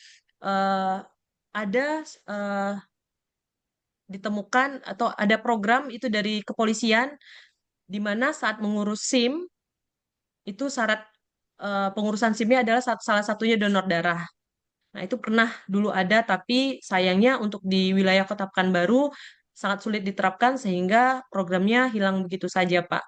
eh, ada eh, ditemukan atau ada program itu dari kepolisian di mana saat mengurus SIM itu syarat pengurusan SIM-nya adalah salah satunya donor darah. Nah, itu pernah dulu ada, tapi sayangnya untuk di wilayah Kota Pekanbaru sangat sulit diterapkan sehingga programnya hilang begitu saja, Pak.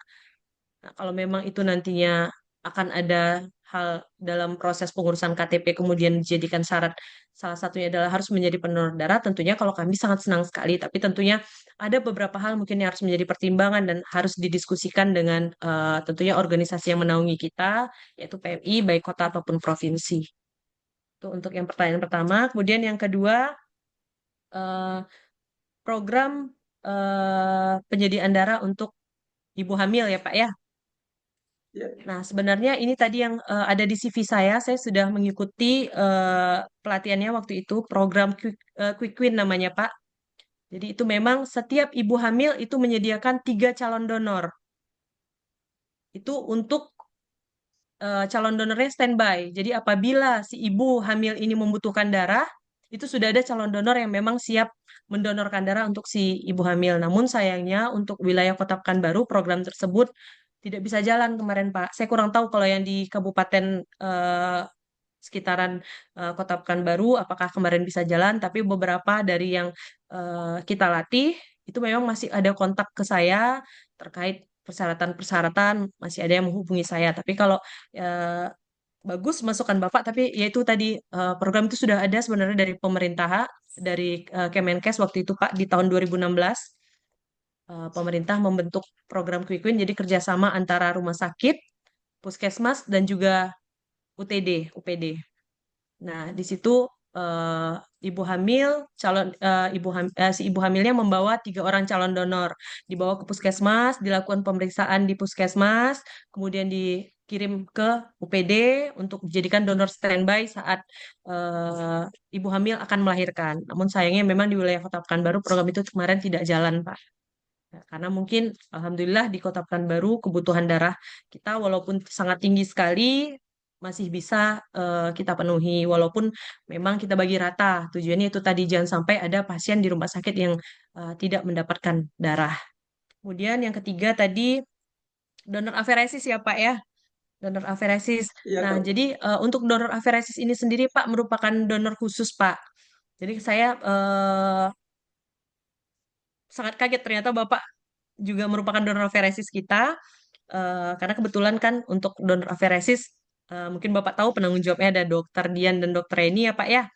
Nah, kalau memang itu nantinya akan ada hal dalam proses pengurusan KTP kemudian dijadikan syarat salah satunya adalah harus menjadi pendonor darah, tentunya kalau kami sangat senang sekali. Tapi tentunya ada beberapa hal mungkin yang harus menjadi pertimbangan dan harus didiskusikan dengan tentunya organisasi yang menaungi kita, yaitu PMI, baik kota ataupun provinsi. Itu untuk yang pertanyaan pertama. Kemudian yang kedua, eh, program penyediaan darah untuk ibu hamil ya Pak ya. Ya, Nah, sebenarnya ini tadi yang ada di CV saya sudah mengikuti pelatihannya waktu itu, program Quick Win namanya, Pak. Jadi itu memang setiap ibu hamil itu menyediakan 3 calon donor. Itu untuk calon donornya standby. Jadi apabila si ibu hamil ini membutuhkan darah, itu sudah ada calon donor yang memang siap mendonorkan darah untuk si ibu hamil. Namun sayangnya untuk wilayah Kota Pekanbaru program tersebut tidak bisa jalan kemarin Pak. Saya kurang tahu kalau yang di kabupaten sekitaran Kota Pekanbaru apakah kemarin bisa jalan, tapi beberapa dari yang kita latih itu memang masih ada kontak ke saya terkait persyaratan-persyaratan, masih ada yang menghubungi saya. Tapi kalau bagus masukan Bapak, tapi yaitu tadi program itu sudah ada sebenarnya dari pemerintah, dari Kemenkes waktu itu Pak di tahun 2016. Pemerintah membentuk program Quick Win, jadi kerjasama antara rumah sakit, puskesmas, dan juga UPD. Nah, di situ eh, ibu hamil, si ibu hamilnya membawa 3 orang calon donor, dibawa ke puskesmas, dilakukan pemeriksaan di puskesmas, kemudian dikirim ke UPD untuk dijadikan donor standby saat ibu hamil akan melahirkan. Namun sayangnya memang di wilayah Kota Pekanbaru program itu kemarin tidak jalan, Pak. Ya, karena mungkin alhamdulillah di Kota Pekanbaru kebutuhan darah kita walaupun sangat tinggi sekali masih bisa kita penuhi walaupun memang kita bagi rata. Tujuannya itu tadi jangan sampai ada pasien di rumah sakit yang tidak mendapatkan darah. Kemudian yang ketiga tadi donor aferesis ya Pak ya. Donor aferesis. iya Nah, dok. jadi untuk donor aferesis ini sendiri Pak merupakan donor khusus Pak. Jadi saya sangat kaget ternyata Bapak juga merupakan donor aferesis kita. Karena kebetulan kan untuk donor aferesis, mungkin Bapak tahu penanggung jawabnya ada Dokter Dian dan Dokter Reni ya Pak ya.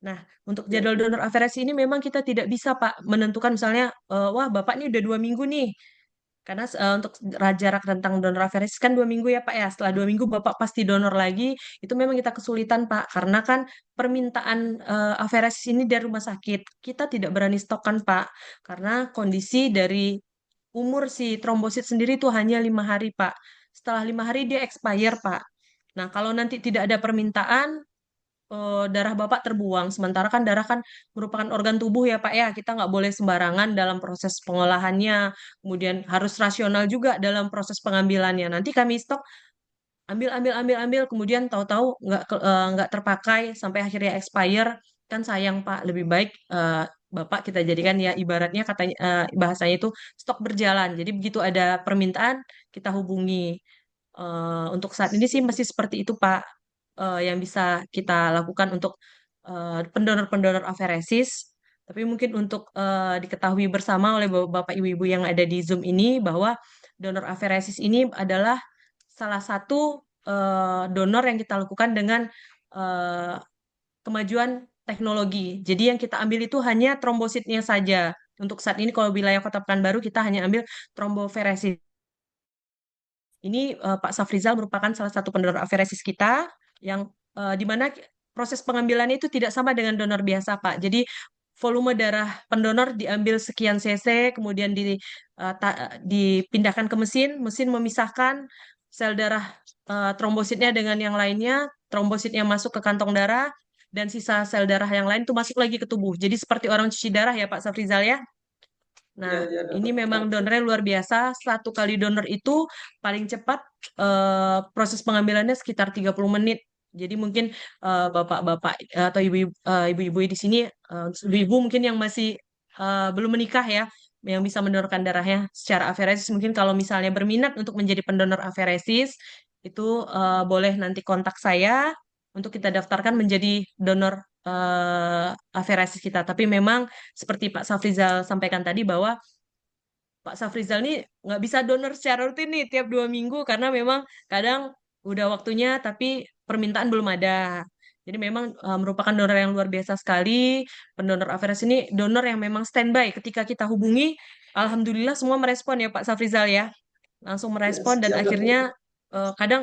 Nah, untuk Ya, jadwal donor aferesis ini memang kita tidak bisa Pak menentukan misalnya, wah Bapak ini udah 2 minggu nih. Karena untuk jarak rentang donor aferesis kan 2 minggu ya Pak ya. Setelah 2 minggu Bapak pasti donor lagi. Itu memang kita kesulitan Pak. Karena kan permintaan aferesis ini dari rumah sakit. Kita tidak berani stokkan Pak. Karena kondisi dari umur si trombosit sendiri itu hanya 5 hari, Pak. Setelah 5 hari dia expire, Pak. Nah, kalau nanti tidak ada permintaan, darah Bapak terbuang. Sementara kan darah kan merupakan organ tubuh ya, Pak ya. Kita nggak boleh sembarangan dalam proses pengolahannya. Kemudian harus rasional juga dalam proses pengambilannya. Nanti kami stok ambil ambil ambil ambil kemudian tahu-tahu nggak terpakai sampai akhirnya expire kan sayang Pak lebih baik Bapak kita jadikan ya ibaratnya katanya bahasanya itu stok berjalan jadi begitu ada permintaan kita hubungi. Untuk saat ini sih masih seperti itu Pak. Yang bisa kita lakukan untuk pendonor-pendonor aferesis. Tapi mungkin untuk diketahui bersama oleh Bapak Ibu-Ibu yang ada di Zoom ini bahwa donor aferesis ini adalah salah satu donor yang kita lakukan dengan eh, kemajuan teknologi. Jadi yang kita ambil itu hanya trombositnya saja. Untuk saat ini kalau wilayah Kota Pekanbaru kita hanya ambil tromboferesis. Ini Pak Safrizal merupakan salah satu pendonor aferesis kita yang di mana proses pengambilannya itu tidak sama dengan donor biasa, Pak. Jadi volume darah pendonor diambil sekian cc, kemudian dipindahkan ke mesin, mesin memisahkan sel darah trombositnya dengan yang lainnya, trombositnya masuk ke kantong darah, dan sisa sel darah yang lain itu masuk lagi ke tubuh. Jadi seperti orang cuci darah ya Pak Safrizal ya. Nah, Ya, ya, ini dokter. memang donornya luar biasa. Satu kali donor itu paling cepat proses pengambilannya sekitar 30 menit. Jadi mungkin bapak-bapak atau ibu-ibu di sini, ibu-ibu mungkin yang masih belum menikah ya, yang bisa mendonorkan darahnya secara aferesis. Mungkin kalau misalnya berminat untuk menjadi pendonor aferesis, itu boleh nanti kontak saya untuk kita daftarkan menjadi donor aferesis kita. Tapi memang seperti Pak Safrizal sampaikan tadi bahwa Pak Safrizal ini nggak bisa donor secara rutin nih tiap 2 minggu karena memang kadang udah waktunya tapi permintaan belum ada. Jadi memang merupakan donor yang luar biasa sekali. Pendonor aferesis ini donor yang memang standby ketika kita hubungi. Alhamdulillah semua merespon ya Pak Safrizal ya. Langsung Ya, merespon dan siap dokter. akhirnya kadang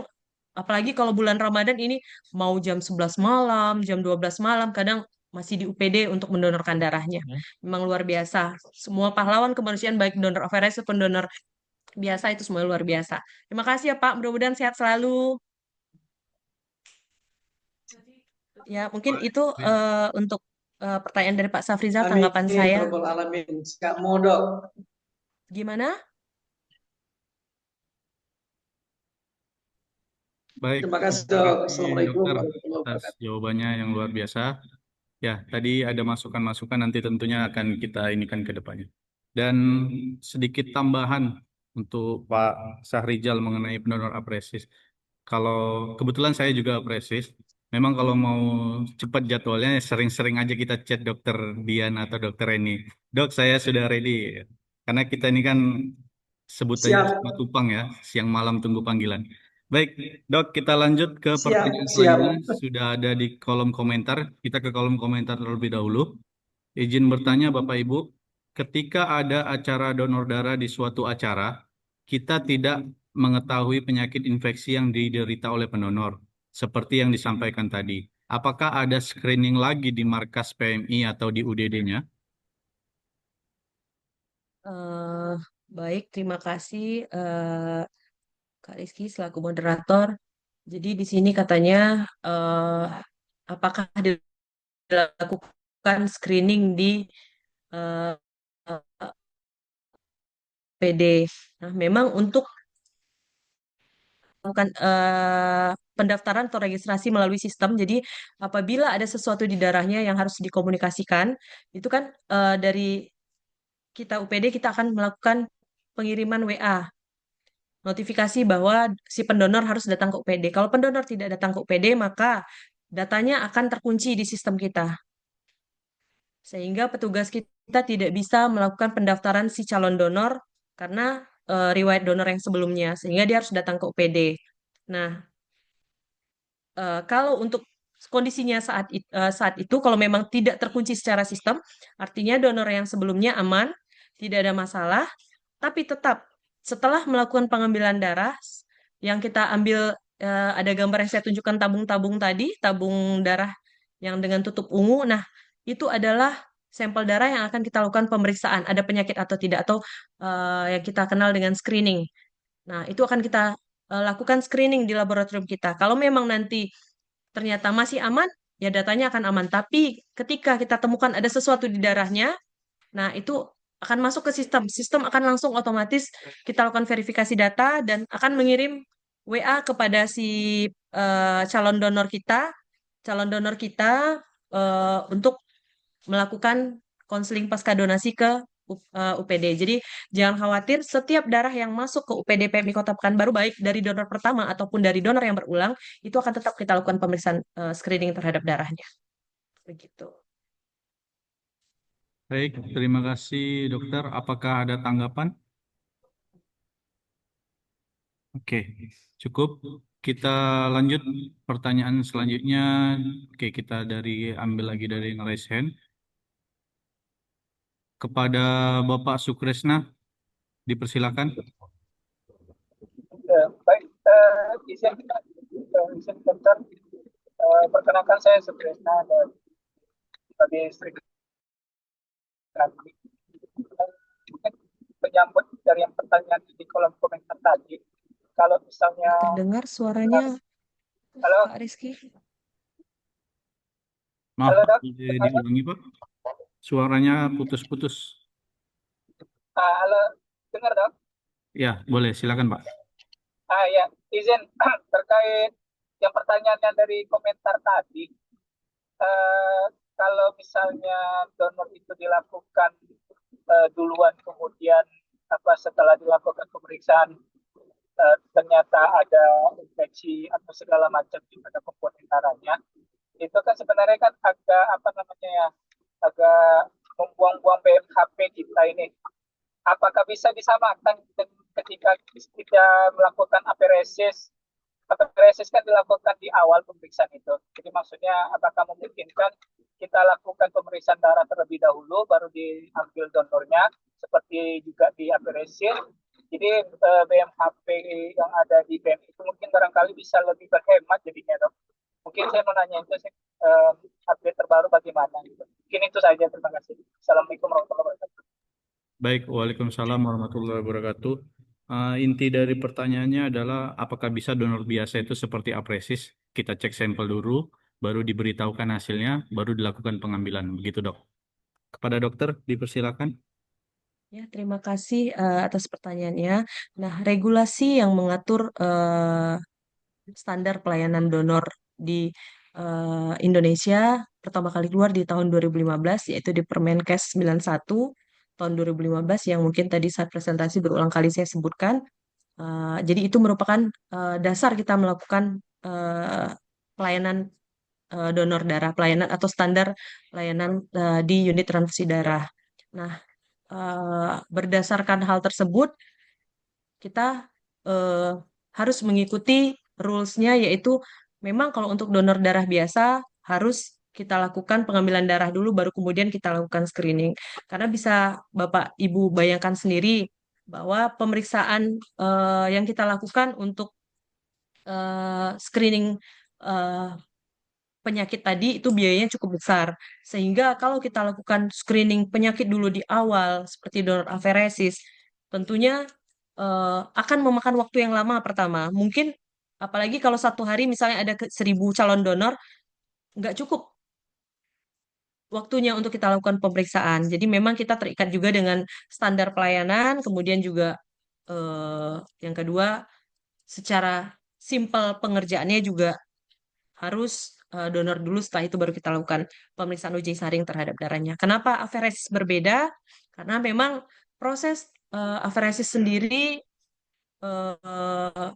apalagi kalau bulan Ramadan ini mau jam 11 malam, jam 12 malam, kadang masih di UPD untuk mendonorkan darahnya. Memang luar biasa. Semua pahlawan kemanusiaan baik donor aferesis maupun donor biasa itu semua luar biasa. Terima kasih ya Pak, mudah-mudahan sehat selalu. Ya, mungkin itu untuk pertanyaan dari Pak Safrizal, Amin, tanggapan saya. ya Rabbal Alamin. Kamu dok. Gimana? Baik, Terima kasih terima dok. kasih Assalamualaikum dokter warahmatullahi atas wabarakatuh. jawabannya yang luar biasa. Ya, tadi ada masukan-masukan nanti tentunya akan kita inikan ke depannya. Dan sedikit tambahan untuk Pak Sahrijal mengenai pendonor apresis. Kalau kebetulan saya juga apresis, memang kalau mau cepat jadwalnya sering-sering aja kita chat dokter Dian atau dokter Reni. Dok, saya sudah ready. Karena kita ini kan sebutannya Siap, sama Tupang ya, siang malam tunggu panggilan. Baik, Dok, kita lanjut ke siap, pertanyaan siap. selanjutnya. Sudah ada di kolom komentar. Kita ke kolom komentar terlebih dahulu. Izin bertanya, Bapak Ibu, ketika ada acara donor darah di suatu acara, kita tidak mengetahui penyakit infeksi yang diderita oleh pendonor, seperti yang disampaikan tadi. Apakah ada screening lagi di markas PMI atau di UDD-nya? Eh, baik, terima kasih Kak Rizky selaku moderator. Jadi di sini katanya apakah dilakukan screening di eh, PD. Nah, memang untuk melakukan pendaftaran atau registrasi melalui sistem, jadi apabila ada sesuatu di darahnya yang harus dikomunikasikan, itu kan dari kita UPD kita akan melakukan pengiriman WA, notifikasi bahwa si pendonor harus datang ke UPD. Kalau pendonor tidak datang ke UPD, maka datanya akan terkunci di sistem kita. Sehingga petugas kita tidak bisa melakukan pendaftaran si calon donor karena riwayat donor yang sebelumnya, sehingga dia harus datang ke UPD. Nah, kalau untuk kondisinya saat itu, kalau memang tidak terkunci secara sistem, artinya donor yang sebelumnya aman, tidak ada masalah, tapi tetap setelah melakukan pengambilan darah, yang kita ambil ada gambar yang saya tunjukkan tabung-tabung tadi, tabung darah yang dengan tutup ungu. Nah, itu adalah sampel darah yang akan kita lakukan pemeriksaan ada penyakit atau tidak atau yang kita kenal dengan screening. Nah, itu akan kita lakukan screening di laboratorium kita. Kalau memang nanti ternyata masih aman, ya datanya akan aman. Tapi ketika kita temukan ada sesuatu di darahnya, nah itu akan masuk ke sistem. Sistem akan langsung otomatis kita lakukan verifikasi data dan akan mengirim WA kepada si calon donor kita untuk melakukan konseling pasca donasi ke UPD. Jadi jangan khawatir, setiap darah yang masuk ke UPD PMI Kota Pekanbaru baik dari donor pertama ataupun dari donor yang berulang itu akan tetap kita lakukan pemeriksaan screening terhadap darahnya. Begitu. Baik, terima kasih dokter. Apakah ada tanggapan? Oke, cukup. Kita lanjut pertanyaan selanjutnya. Oke, kita ambil lagi dari raise hand. Kepada Bapak Sukresna, dipersilakan. Baik, izin izin dokter, perkenalkan saya Sukresna sebagai Sri Kandi. Mungkin menyambut dari yang pertanyaan di kolom komentar tadi, kalau misalnya, Nggak terdengar suaranya halo, Kak Rizky. Maaf, halo Pak, dok, boleh diulangi, Pak. Suaranya putus-putus. halo, dengar dok? Ya, boleh. Silakan, Pak. Ya, izin terkait yang pertanyaannya dari komentar tadi, eh, kalau misalnya donor itu dilakukan duluan, kemudian setelah dilakukan pemeriksaan ternyata ada infeksi atau segala macam di pada komponen darahnya, itu kan sebenarnya kan agak agak membuang-buang BMHP kita ini. Apakah bisa disamakan ketika kita melakukan aferesis? Aferesis kan dilakukan di awal pemeriksaan itu. Jadi maksudnya apakah memungkinkan kita lakukan pemeriksaan darah terlebih dahulu, baru diambil donornya, seperti juga di aferesis. Jadi BMHP yang ada di BEM itu mungkin barangkali bisa lebih berhemat jadinya, dok. Mungkin saya mau nanya itu sih, update terbaru bagaimana gitu. Mungkin itu saja, terima kasih. Assalamualaikum warahmatullahi wabarakatuh. Baik, Waalaikumsalam warahmatullahi wabarakatuh. Inti dari pertanyaannya adalah apakah bisa donor biasa itu seperti apresis? Kita cek sampel dulu, baru diberitahukan hasilnya, baru dilakukan pengambilan. Begitu, Dok. Kepada dokter, dipersilakan. Ya, terima kasih atas pertanyaannya. Nah, regulasi yang mengatur standar pelayanan donor di Indonesia pertama kali keluar di tahun 2015, yaitu di Permenkes 91 tahun 2015 yang mungkin tadi saat presentasi berulang kali saya sebutkan. Jadi itu merupakan dasar kita melakukan pelayanan donor darah, pelayanan atau standar pelayanan di unit transfusi darah. Nah, berdasarkan hal tersebut, kita eh, harus mengikuti rules-nya, yaitu memang kalau untuk donor darah biasa harus kita lakukan pengambilan darah dulu, baru kemudian kita lakukan screening. Karena bisa Bapak Ibu bayangkan sendiri bahwa pemeriksaan yang kita lakukan untuk screening eh, penyakit tadi itu biayanya cukup besar. Sehingga kalau kita lakukan screening penyakit dulu di awal, seperti donor aferesis, tentunya akan memakan waktu yang lama pertama. Mungkin apalagi kalau satu hari misalnya ada 1.000 calon donor, nggak cukup waktunya untuk kita lakukan pemeriksaan. Jadi memang kita terikat juga dengan standar pelayanan, kemudian juga yang kedua secara simpel pengerjaannya juga harus donor dulu, setelah itu baru kita lakukan pemeriksaan uji saring terhadap darahnya. Kenapa aferesis berbeda? Karena memang proses aferesis sendiri eh,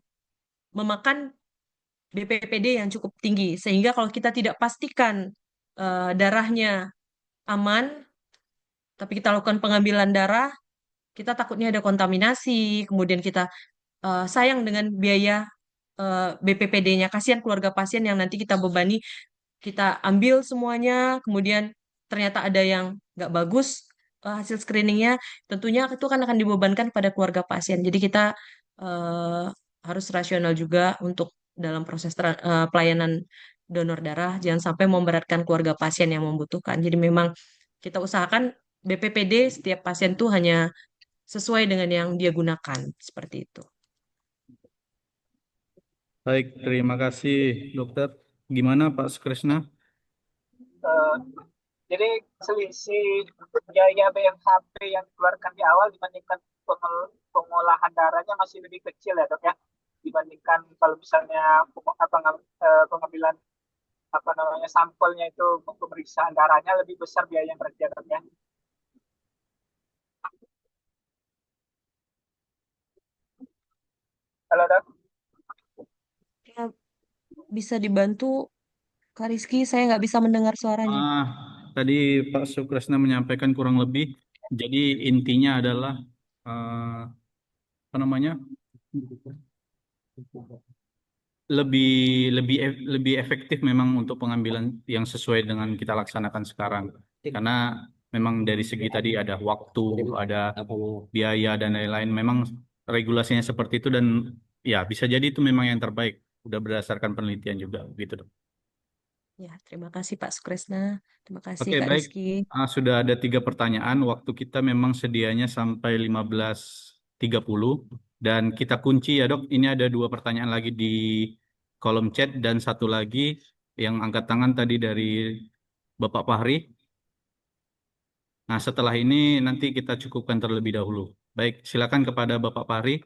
memakan BPPD yang cukup tinggi, sehingga kalau kita tidak pastikan darahnya aman, tapi kita lakukan pengambilan darah, kita takutnya ada kontaminasi, kemudian kita sayang dengan biaya BPPD-nya. Kasihan keluarga pasien yang nanti kita bebani, kita ambil semuanya, kemudian ternyata ada yang nggak bagus hasil screeningnya, tentunya itu kan akan dibebankan pada keluarga pasien. Jadi kita eh, harus rasional juga untuk dalam proses pelayanan donor darah, jangan sampai memberatkan keluarga pasien yang membutuhkan. Jadi memang kita usahakan BPPD setiap pasien tuh hanya sesuai dengan yang dia gunakan, seperti itu. Baik, terima kasih, dokter. Gimana, Pak Sukresna? Eh, jadi selisih biaya BMHP yang dikeluarkan di awal dibandingkan pengolahan darahnya masih lebih kecil ya, dok ya, dibandingkan kalau misalnya pengambilan sampelnya itu, pemeriksaan darahnya lebih besar biaya yang berarti ya, dok ya. Halo, dok. Ya, bisa dibantu Kak Rizky, saya nggak bisa mendengar suaranya. Ah, tadi Pak Sukresna menyampaikan kurang lebih. Jadi intinya adalah apa namanya? lebih lebih efektif memang untuk pengambilan yang sesuai dengan kita laksanakan sekarang. Karena memang dari segi tadi ada waktu, ada biaya dan lain-lain. Memang regulasinya seperti itu dan ya bisa jadi itu memang yang terbaik. Udah berdasarkan penelitian juga gitu, Dok. Ya, terima kasih Pak Sukresna. Terima kasih Oke, Kak baik. Rizky. Sudah ada 3 pertanyaan. Waktu kita memang sedianya sampai 15.30 dan kita kunci ya, Dok. Ini ada 2 pertanyaan lagi di kolom chat dan satu lagi yang angkat tangan tadi dari Bapak Fahri. Nah, setelah ini nanti kita cukupkan terlebih dahulu. Baik, silakan kepada Bapak Fahri.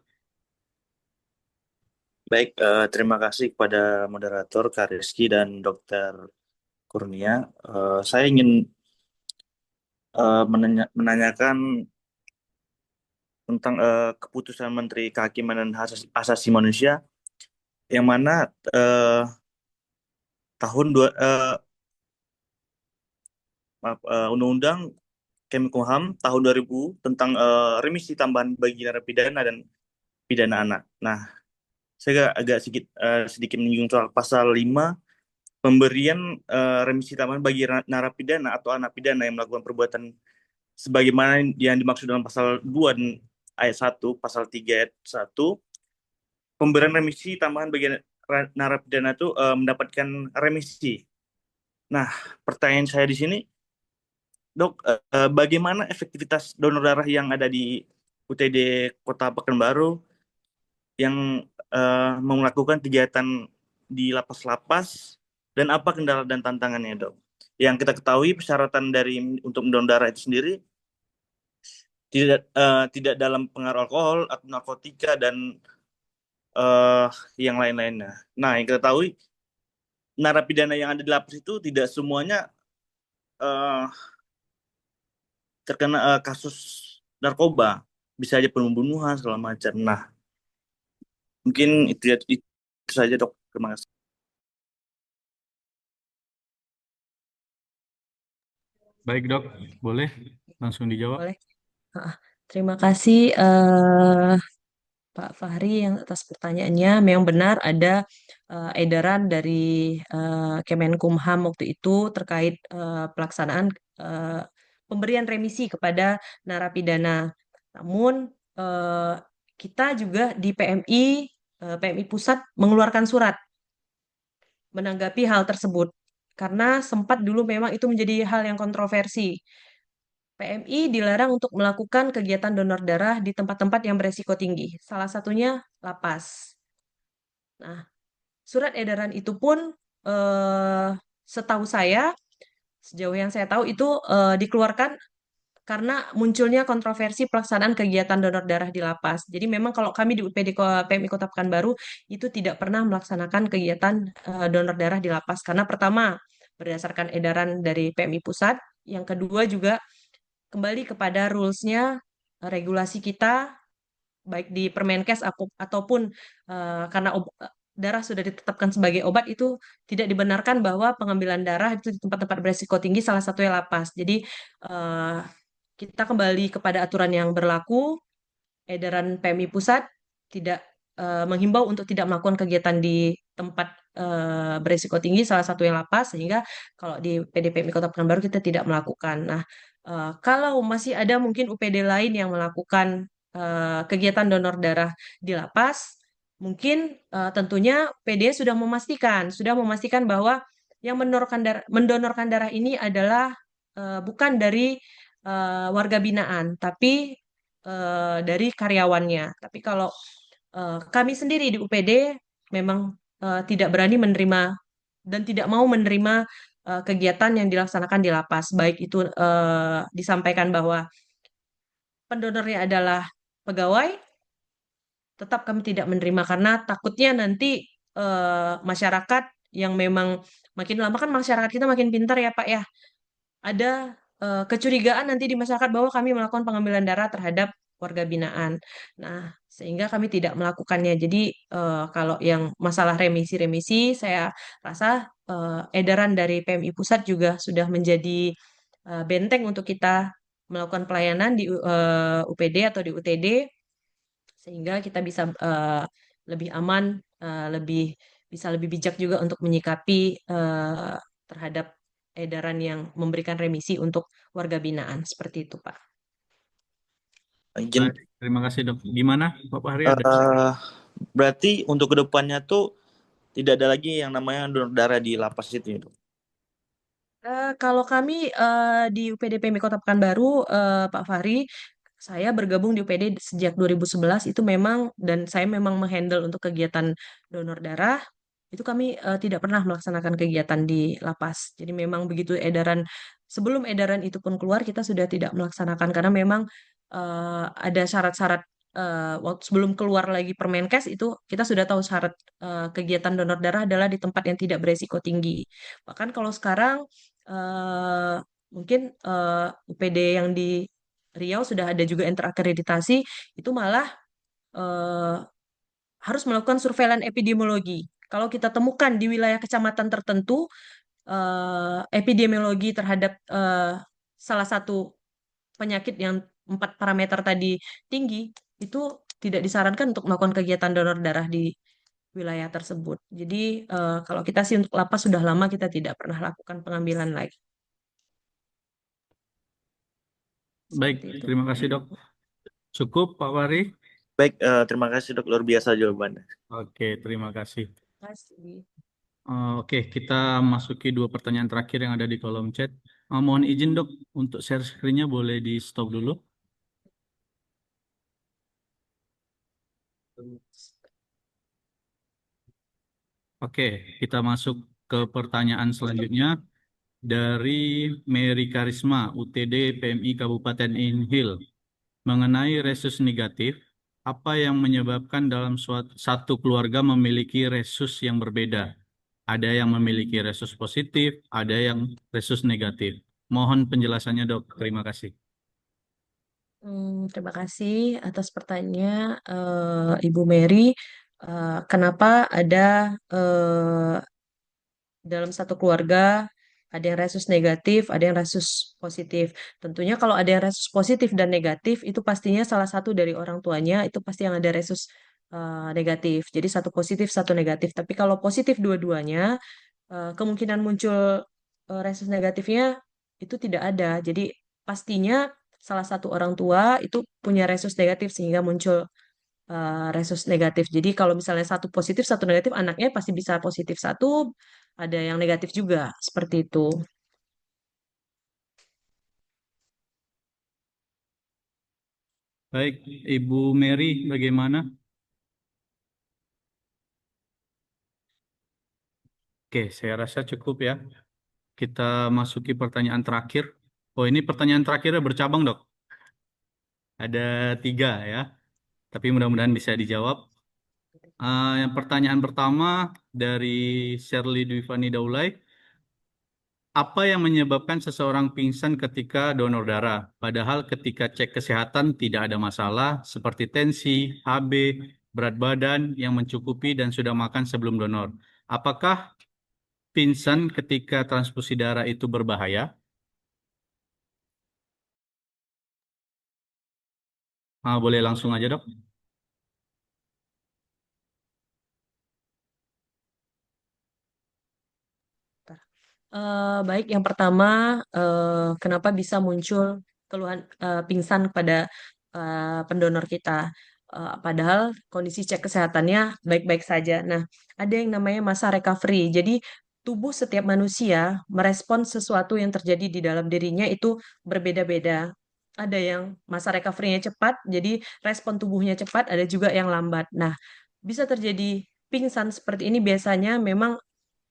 Baik, terima kasih kepada moderator Kak Rizky dan Dokter Kurnia. Saya ingin menanyakan tentang keputusan Menteri Kehakiman dan Asasi Manusia yang mana tahun dua Undang-Undang Kemenkumham tahun 2000 tentang remisi tambahan bagi narapidana dan pidana anak. Nah, saya agak sedikit menyinggung soal pasal 5 pemberian remisi tambahan bagi narapidana atau anak pidana yang melakukan perbuatan sebagaimana yang dimaksud dalam pasal 2 dan ayat 1, pasal 3 ayat 1, pemberian remisi tambahan bagi narapidana itu mendapatkan remisi. Nah, pertanyaan saya di sini, Dok, bagaimana efektivitas donor darah yang ada di UTD Kota Pekanbaru yang melakukan kegiatan di lapas-lapas dan apa kendala dan tantangannya, Dok? Yang kita ketahui persyaratan untuk mendonor darah itu sendiri tidak dalam pengaruh alkohol atau narkotika dan eh, yang lain-lainnya. Nah, yang kita tahu narapidana yang ada di lapas itu tidak semuanya eh, terkena kasus narkoba, bisa aja pembunuhan segala macam. Nah, mungkin itu saja, Dok. Terima kasih. Baik, Dok. Boleh langsung dijawab. Boleh. Ah, terima kasih Pak Fahri yang atas pertanyaannya. Memang benar ada edaran dari Kemenkumham waktu itu terkait pelaksanaan eh, pemberian remisi kepada narapidana. Namun eh, kita juga di PMI Pusat mengeluarkan surat menanggapi hal tersebut karena sempat dulu memang itu menjadi hal yang kontroversi. PMI dilarang untuk melakukan kegiatan donor darah di tempat-tempat yang beresiko tinggi. Salah satunya lapas. Nah, surat edaran itu pun eh, setahu saya, sejauh yang saya tahu itu dikeluarkan karena munculnya kontroversi pelaksanaan kegiatan donor darah di lapas. Jadi memang kalau kami di UPD PMI Kota Pekanbaru itu tidak pernah melaksanakan kegiatan donor darah di lapas karena pertama berdasarkan edaran dari PMI Pusat, yang kedua juga kembali kepada rules-nya regulasi kita baik di Permenkes ataupun karena darah sudah ditetapkan sebagai obat itu tidak dibenarkan bahwa pengambilan darah itu di tempat-tempat beresiko tinggi salah satunya lapas. Jadi eh, kita kembali kepada aturan yang berlaku, edaran PMI Pusat tidak menghimbau untuk tidak melakukan kegiatan di tempat beresiko tinggi, salah satu yang lapas, sehingga kalau di PDPMI Kota Pekanbaru kita tidak melakukan. Nah, kalau masih ada mungkin UPD lain yang melakukan kegiatan donor darah di lapas, mungkin tentunya PD sudah memastikan bahwa yang mendonorkan darah ini adalah bukan dari warga binaan, tapi dari karyawannya. Tapi kalau kami sendiri di UPD memang tidak berani menerima dan tidak mau menerima kegiatan yang dilaksanakan di lapas. Baik itu disampaikan bahwa pendonornya adalah pegawai, tetap kami tidak menerima karena takutnya nanti masyarakat yang memang makin lama kan masyarakat kita makin pintar ya Pak ya, ada kecurigaan nanti di masyarakat bahwa kami melakukan pengambilan darah terhadap warga binaan. Nah, sehingga kami tidak melakukannya. Jadi, kalau yang masalah remisi-remisi, saya rasa edaran dari PMI Pusat juga sudah menjadi benteng untuk kita melakukan pelayanan di UPD atau di UTD, sehingga kita bisa lebih aman, bisa lebih bijak juga untuk menyikapi terhadap edaran yang memberikan remisi untuk warga binaan seperti itu, Pak. Izin, Baik, terima kasih dok. Gimana Pak Fahri ada? eh, berarti untuk kedepannya tuh tidak ada lagi yang namanya donor darah di lapas itu ya, Dok? Kalau kami di UPD PMI Kota Pekanbaru, Pak Fahri, saya bergabung di UPD sejak 2011 itu memang, dan saya memang menghandle untuk kegiatan donor darah. Itu kami tidak pernah melaksanakan kegiatan di lapas. Jadi memang begitu edaran, sebelum edaran itu pun keluar, kita sudah tidak melaksanakan karena memang ada syarat-syarat, waktu sebelum keluar lagi Permenkes itu kita sudah tahu syarat kegiatan donor darah adalah di tempat yang tidak beresiko tinggi. Bahkan kalau sekarang eh, mungkin UPD yang di Riau sudah ada juga yang terakreditasi, itu malah eh, harus melakukan surveillance epidemiologi. Kalau kita temukan di wilayah kecamatan tertentu epidemiologi terhadap salah satu penyakit yang 4 parameter tadi tinggi, itu tidak disarankan untuk melakukan kegiatan donor darah di wilayah tersebut. Jadi kalau kita sih untuk lapas sudah lama kita tidak pernah lakukan pengambilan lagi. Baik, Seperti itu. terima kasih dok. Cukup Pak Fahri? Baik, terima kasih Dok, luar biasa jawabannya. Oke, terima kasih. Terima kasih. Oke, kita masuki 2 pertanyaan terakhir yang ada di kolom chat. Mohon izin dok, untuk share screen-nya boleh di stop dulu. Oke, kita masuk ke pertanyaan selanjutnya dari Mary Karisma, UTD PMI Kabupaten Inhil. Mengenai resus negatif, apa yang menyebabkan dalam satu keluarga memiliki resus yang berbeda? Ada yang memiliki resus positif, ada yang resus negatif. Mohon penjelasannya dok, terima kasih. Terima kasih atas pertanyaannya, Ibu Mary. Kenapa ada dalam satu keluarga ada yang resus negatif, ada yang resus positif. Tentunya kalau ada yang resus positif dan negatif, itu pastinya salah satu dari orang tuanya itu pasti yang ada resus negatif. Jadi satu positif, satu negatif. Tapi kalau positif dua-duanya, kemungkinan muncul resus negatifnya itu tidak ada. Jadi pastinya salah satu orang tua itu punya resus negatif sehingga muncul resus negatif. Jadi kalau misalnya satu positif, satu negatif, anaknya pasti bisa positif satu, ada yang negatif juga, seperti itu. Baik, Ibu Mary, bagaimana? Oke, saya rasa cukup ya. Kita masuki pertanyaan terakhir. Oh, ini pertanyaan terakhirnya bercabang, dok. Ada 3 ya, tapi mudah-mudahan bisa dijawab. Yang pertanyaan pertama dari Shirley Dwifani Daulay. Apa yang menyebabkan seseorang pingsan ketika donor darah? Padahal ketika cek kesehatan tidak ada masalah seperti tensi, HB, berat badan yang mencukupi dan sudah makan sebelum donor. Apakah pingsan ketika transfusi darah itu berbahaya? Boleh langsung aja, dok. Baik, yang pertama, kenapa bisa muncul keluhan pingsan pada pendonor kita? Padahal kondisi cek kesehatannya baik-baik saja. Nah, ada yang namanya masa recovery. Jadi, tubuh setiap manusia merespon sesuatu yang terjadi di dalam dirinya itu berbeda-beda. Ada yang masa recovery-nya cepat, jadi respon tubuhnya cepat, ada juga yang lambat. Nah, bisa terjadi pingsan seperti ini biasanya memang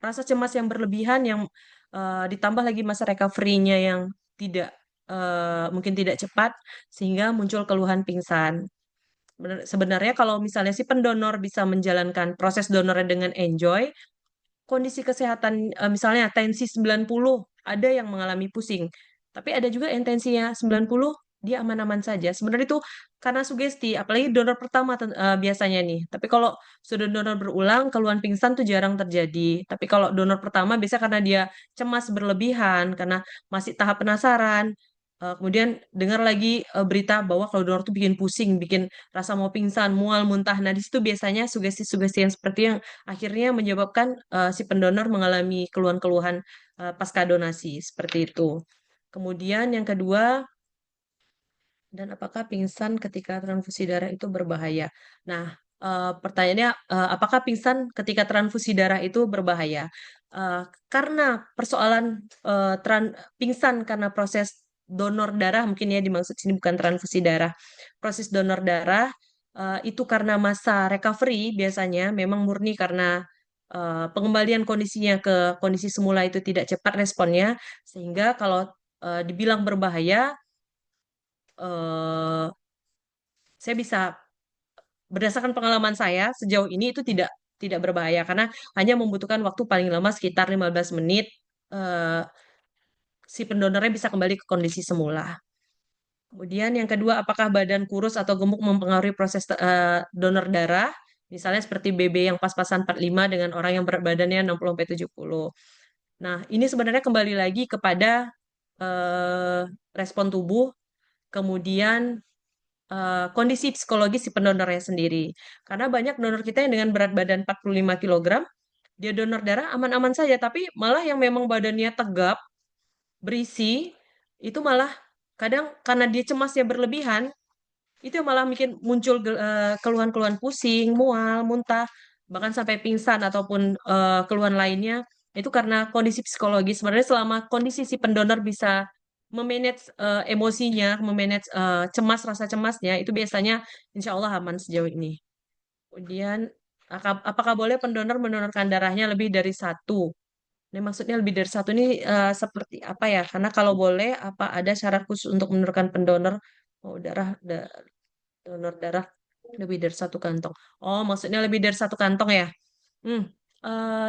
rasa cemas yang berlebihan yang ditambah lagi masa recovery-nya yang tidak mungkin tidak cepat sehingga muncul keluhan pingsan. Sebenarnya kalau misalnya si pendonor bisa menjalankan proses donornya dengan enjoy, kondisi kesehatan misalnya tensi 90, ada yang mengalami pusing. Tapi ada juga yang tensinya 90 dia aman-aman saja. Sebenarnya itu karena sugesti, apalagi donor pertama biasanya nih. Tapi kalau sudah donor berulang, keluhan pingsan tuh jarang terjadi. Tapi kalau donor pertama biasa karena dia cemas berlebihan, karena masih tahap penasaran. Kemudian dengar lagi berita bahwa kalau donor tuh bikin pusing, bikin rasa mau pingsan, mual, muntah. Nah, di situ biasanya sugesti-sugesti yang seperti yang akhirnya menyebabkan si pendonor mengalami keluhan-keluhan pasca donasi seperti itu. Kemudian yang kedua, dan apakah pingsan ketika transfusi darah itu berbahaya? Nah, pertanyaannya, apakah pingsan ketika transfusi darah itu berbahaya? Eh, karena persoalan pingsan karena proses donor darah, mungkin ya dimaksud sini bukan transfusi darah. Proses donor darah itu karena masa recovery biasanya memang murni karena pengembalian kondisinya ke kondisi semula itu tidak cepat responnya, sehingga kalau dibilang berbahaya, eh, saya bisa berdasarkan pengalaman saya sejauh ini itu tidak berbahaya karena hanya membutuhkan waktu paling lama sekitar 15 menit eh, si pendonornya bisa kembali ke kondisi semula. Kemudian yang kedua, apakah badan kurus atau gemuk mempengaruhi proses donor darah? Misalnya seperti BB yang pas-pasan 45 dengan orang yang berat badannya 60-70. Nah, ini sebenarnya kembali lagi kepada eh, respon tubuh, kemudian kondisi psikologis si pendonornya sendiri. Karena banyak donor kita yang dengan berat badan 45 kilogram, dia donor darah aman-aman saja, tapi malah yang memang badannya tegap, berisi, itu malah kadang karena dia cemasnya berlebihan, itu yang malah bikin muncul keluhan-keluhan pusing, mual, muntah, bahkan sampai pingsan ataupun keluhan lainnya. Itu karena kondisi psikologis. Sebenarnya selama kondisi si pendonor bisa memanage emosinya, memanage cemas, rasa cemasnya, itu biasanya insya Allah aman sejauh ini. Kemudian, apakah boleh pendonor mendonorkan darahnya lebih dari satu? Ini maksudnya lebih dari satu ini seperti apa ya? Karena kalau boleh, apa ada syarat khusus untuk mendonorkan pendonor mau donor darah lebih dari satu kantong? Oh, maksudnya lebih dari satu kantong ya? Hmm.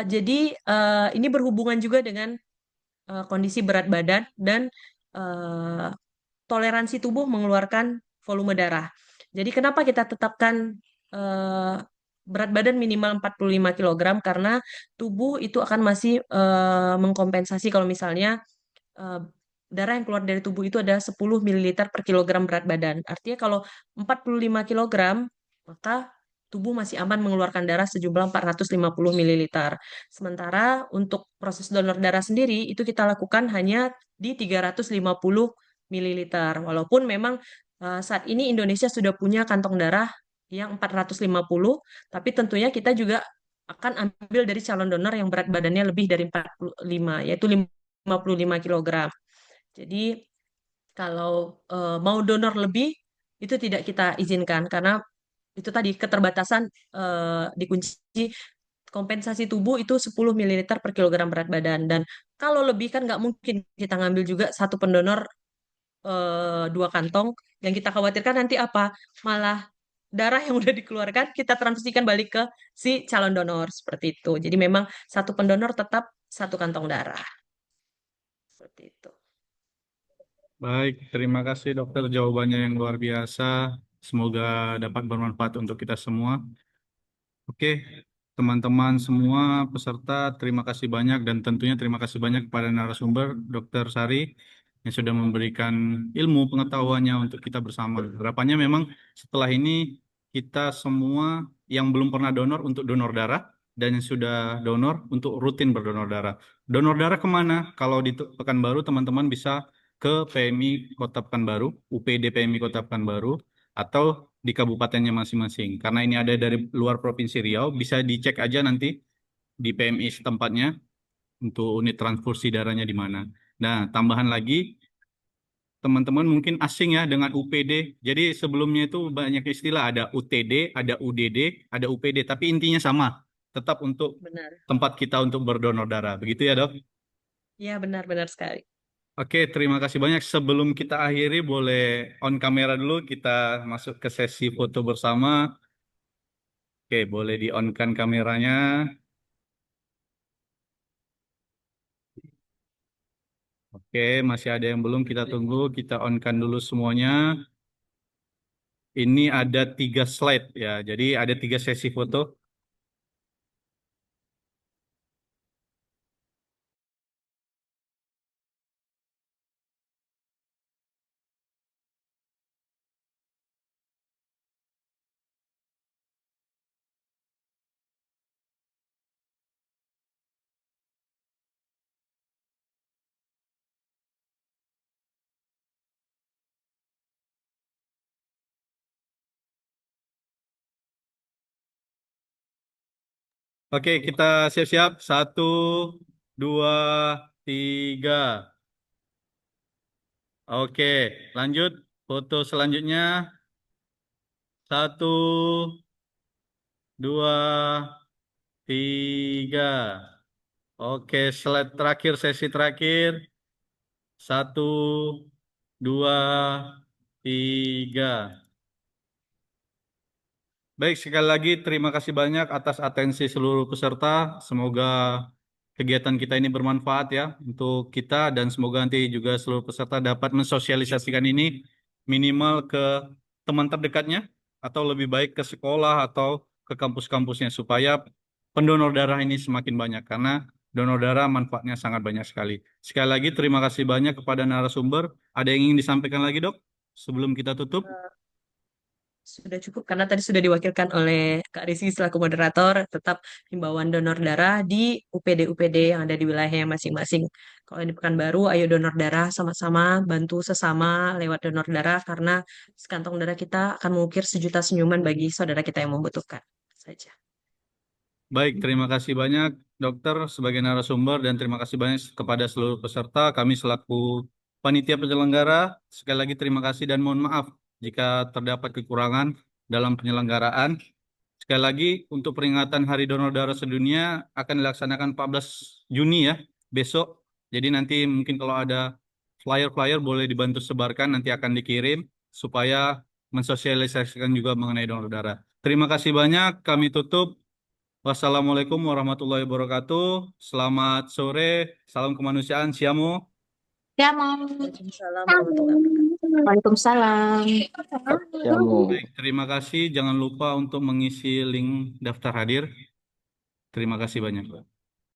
Jadi ini berhubungan juga dengan kondisi berat badan dan eh, toleransi tubuh mengeluarkan volume darah. Jadi kenapa kita tetapkan eh, berat badan minimal 45 kilogram? Karena tubuh itu akan masih mengkompensasi kalau misalnya eh, darah yang keluar dari tubuh itu ada 10 mililiter per kilogram berat badan. Artinya kalau 45 kilogram, maka tubuh masih aman mengeluarkan darah sejumlah 450 mililiter. Sementara untuk proses donor darah sendiri itu kita lakukan hanya di 350 mililiter. Walaupun memang saat ini Indonesia sudah punya kantong darah yang 450, tapi tentunya kita juga akan ambil dari calon donor yang berat badannya lebih dari 45, yaitu 55 kilogram. Jadi kalau mau donor lebih itu tidak kita izinkan karena itu tadi keterbatasan dikunci kompensasi tubuh itu 10 mililiter per kilogram berat badan dan kalau lebih kan nggak mungkin kita ngambil juga satu pendonor dua kantong yang kita khawatirkan nanti apa malah darah yang udah dikeluarkan kita transfusikan balik ke si calon donor seperti itu. Jadi memang satu pendonor tetap satu kantong darah seperti itu. Baik, terima kasih dokter jawabannya yang luar biasa. Semoga dapat bermanfaat untuk kita semua. Oke, teman-teman semua peserta, terima kasih banyak dan tentunya terima kasih banyak kepada narasumber Dr. Sari yang sudah memberikan ilmu pengetahuannya untuk kita bersama. Harapannya memang setelah ini kita semua yang belum pernah donor untuk donor darah dan yang sudah donor untuk rutin berdonor darah. Donor darah kemana? Kalau di Pekanbaru teman-teman bisa ke PMI Kota Pekanbaru, UPD PMI Kota Pekanbaru, atau di kabupatennya masing-masing. Karena ini ada dari luar Provinsi Riau, bisa dicek aja nanti di PMI setempatnya untuk unit transfusi darahnya di mana. Nah, tambahan lagi, teman-teman mungkin asing ya dengan UPD. Jadi sebelumnya itu banyak istilah, ada UTD, ada UDD, ada UPD, tapi intinya sama, tetap untuk Benar. tempat kita untuk berdonor darah. Begitu ya, Dok? Ya, benar-benar sekali. Oke, terima kasih banyak. Sebelum kita akhiri, boleh on kamera dulu, kita masuk ke sesi foto bersama. Oke, boleh di-on-kan kameranya. Oke, masih ada yang belum, kita tunggu. Kita on-kan dulu semuanya. Ini ada 3 slide ya, jadi ada 3 sesi foto. Oke, kita siap-siap. 1, 2, 3. Oke, lanjut. Foto selanjutnya. 1, 2, 3. Oke, slide terakhir, sesi terakhir. 1, 2, 3. Baik, sekali lagi terima kasih banyak atas atensi seluruh peserta. Semoga kegiatan kita ini bermanfaat ya untuk kita dan semoga nanti juga seluruh peserta dapat mensosialisasikan ini minimal ke teman terdekatnya atau lebih baik ke sekolah atau ke kampus-kampusnya supaya pendonor darah ini semakin banyak karena donor darah manfaatnya sangat banyak sekali. Sekali lagi terima kasih banyak kepada narasumber. Ada yang ingin disampaikan lagi, Dok, sebelum kita tutup? Sudah cukup karena tadi sudah diwakilkan oleh Kak Rizky selaku moderator, tetap himbauan donor darah di UPD-UPD yang ada di wilayahnya masing-masing. Kalau di Pekanbaru, ayo donor darah sama-sama, bantu sesama lewat donor darah karena sekantong darah kita akan mengukir sejuta senyuman bagi saudara kita yang membutuhkan. Saja. Baik, terima kasih banyak dokter sebagai narasumber dan terima kasih banyak kepada seluruh peserta. Kami selaku panitia penyelenggara, sekali lagi terima kasih dan mohon maaf jika terdapat kekurangan dalam penyelenggaraan. Sekali lagi untuk peringatan Hari Donor Darah Sedunia akan dilaksanakan 14 Juni ya, besok. Jadi nanti mungkin kalau ada flyer-flyer boleh dibantu sebarkan, nanti akan dikirim supaya mensosialisasikan juga mengenai donor darah. Terima kasih banyak, kami tutup. Wassalamualaikum warahmatullahi wabarakatuh. Selamat sore, salam kemanusiaan, siamo. Ya, Mom. Waalaikumsalam warahmatullahi wabarakatuh. Waalaikumsalam. Baik, terima kasih. Jangan lupa untuk mengisi link daftar hadir. Terima kasih banyak.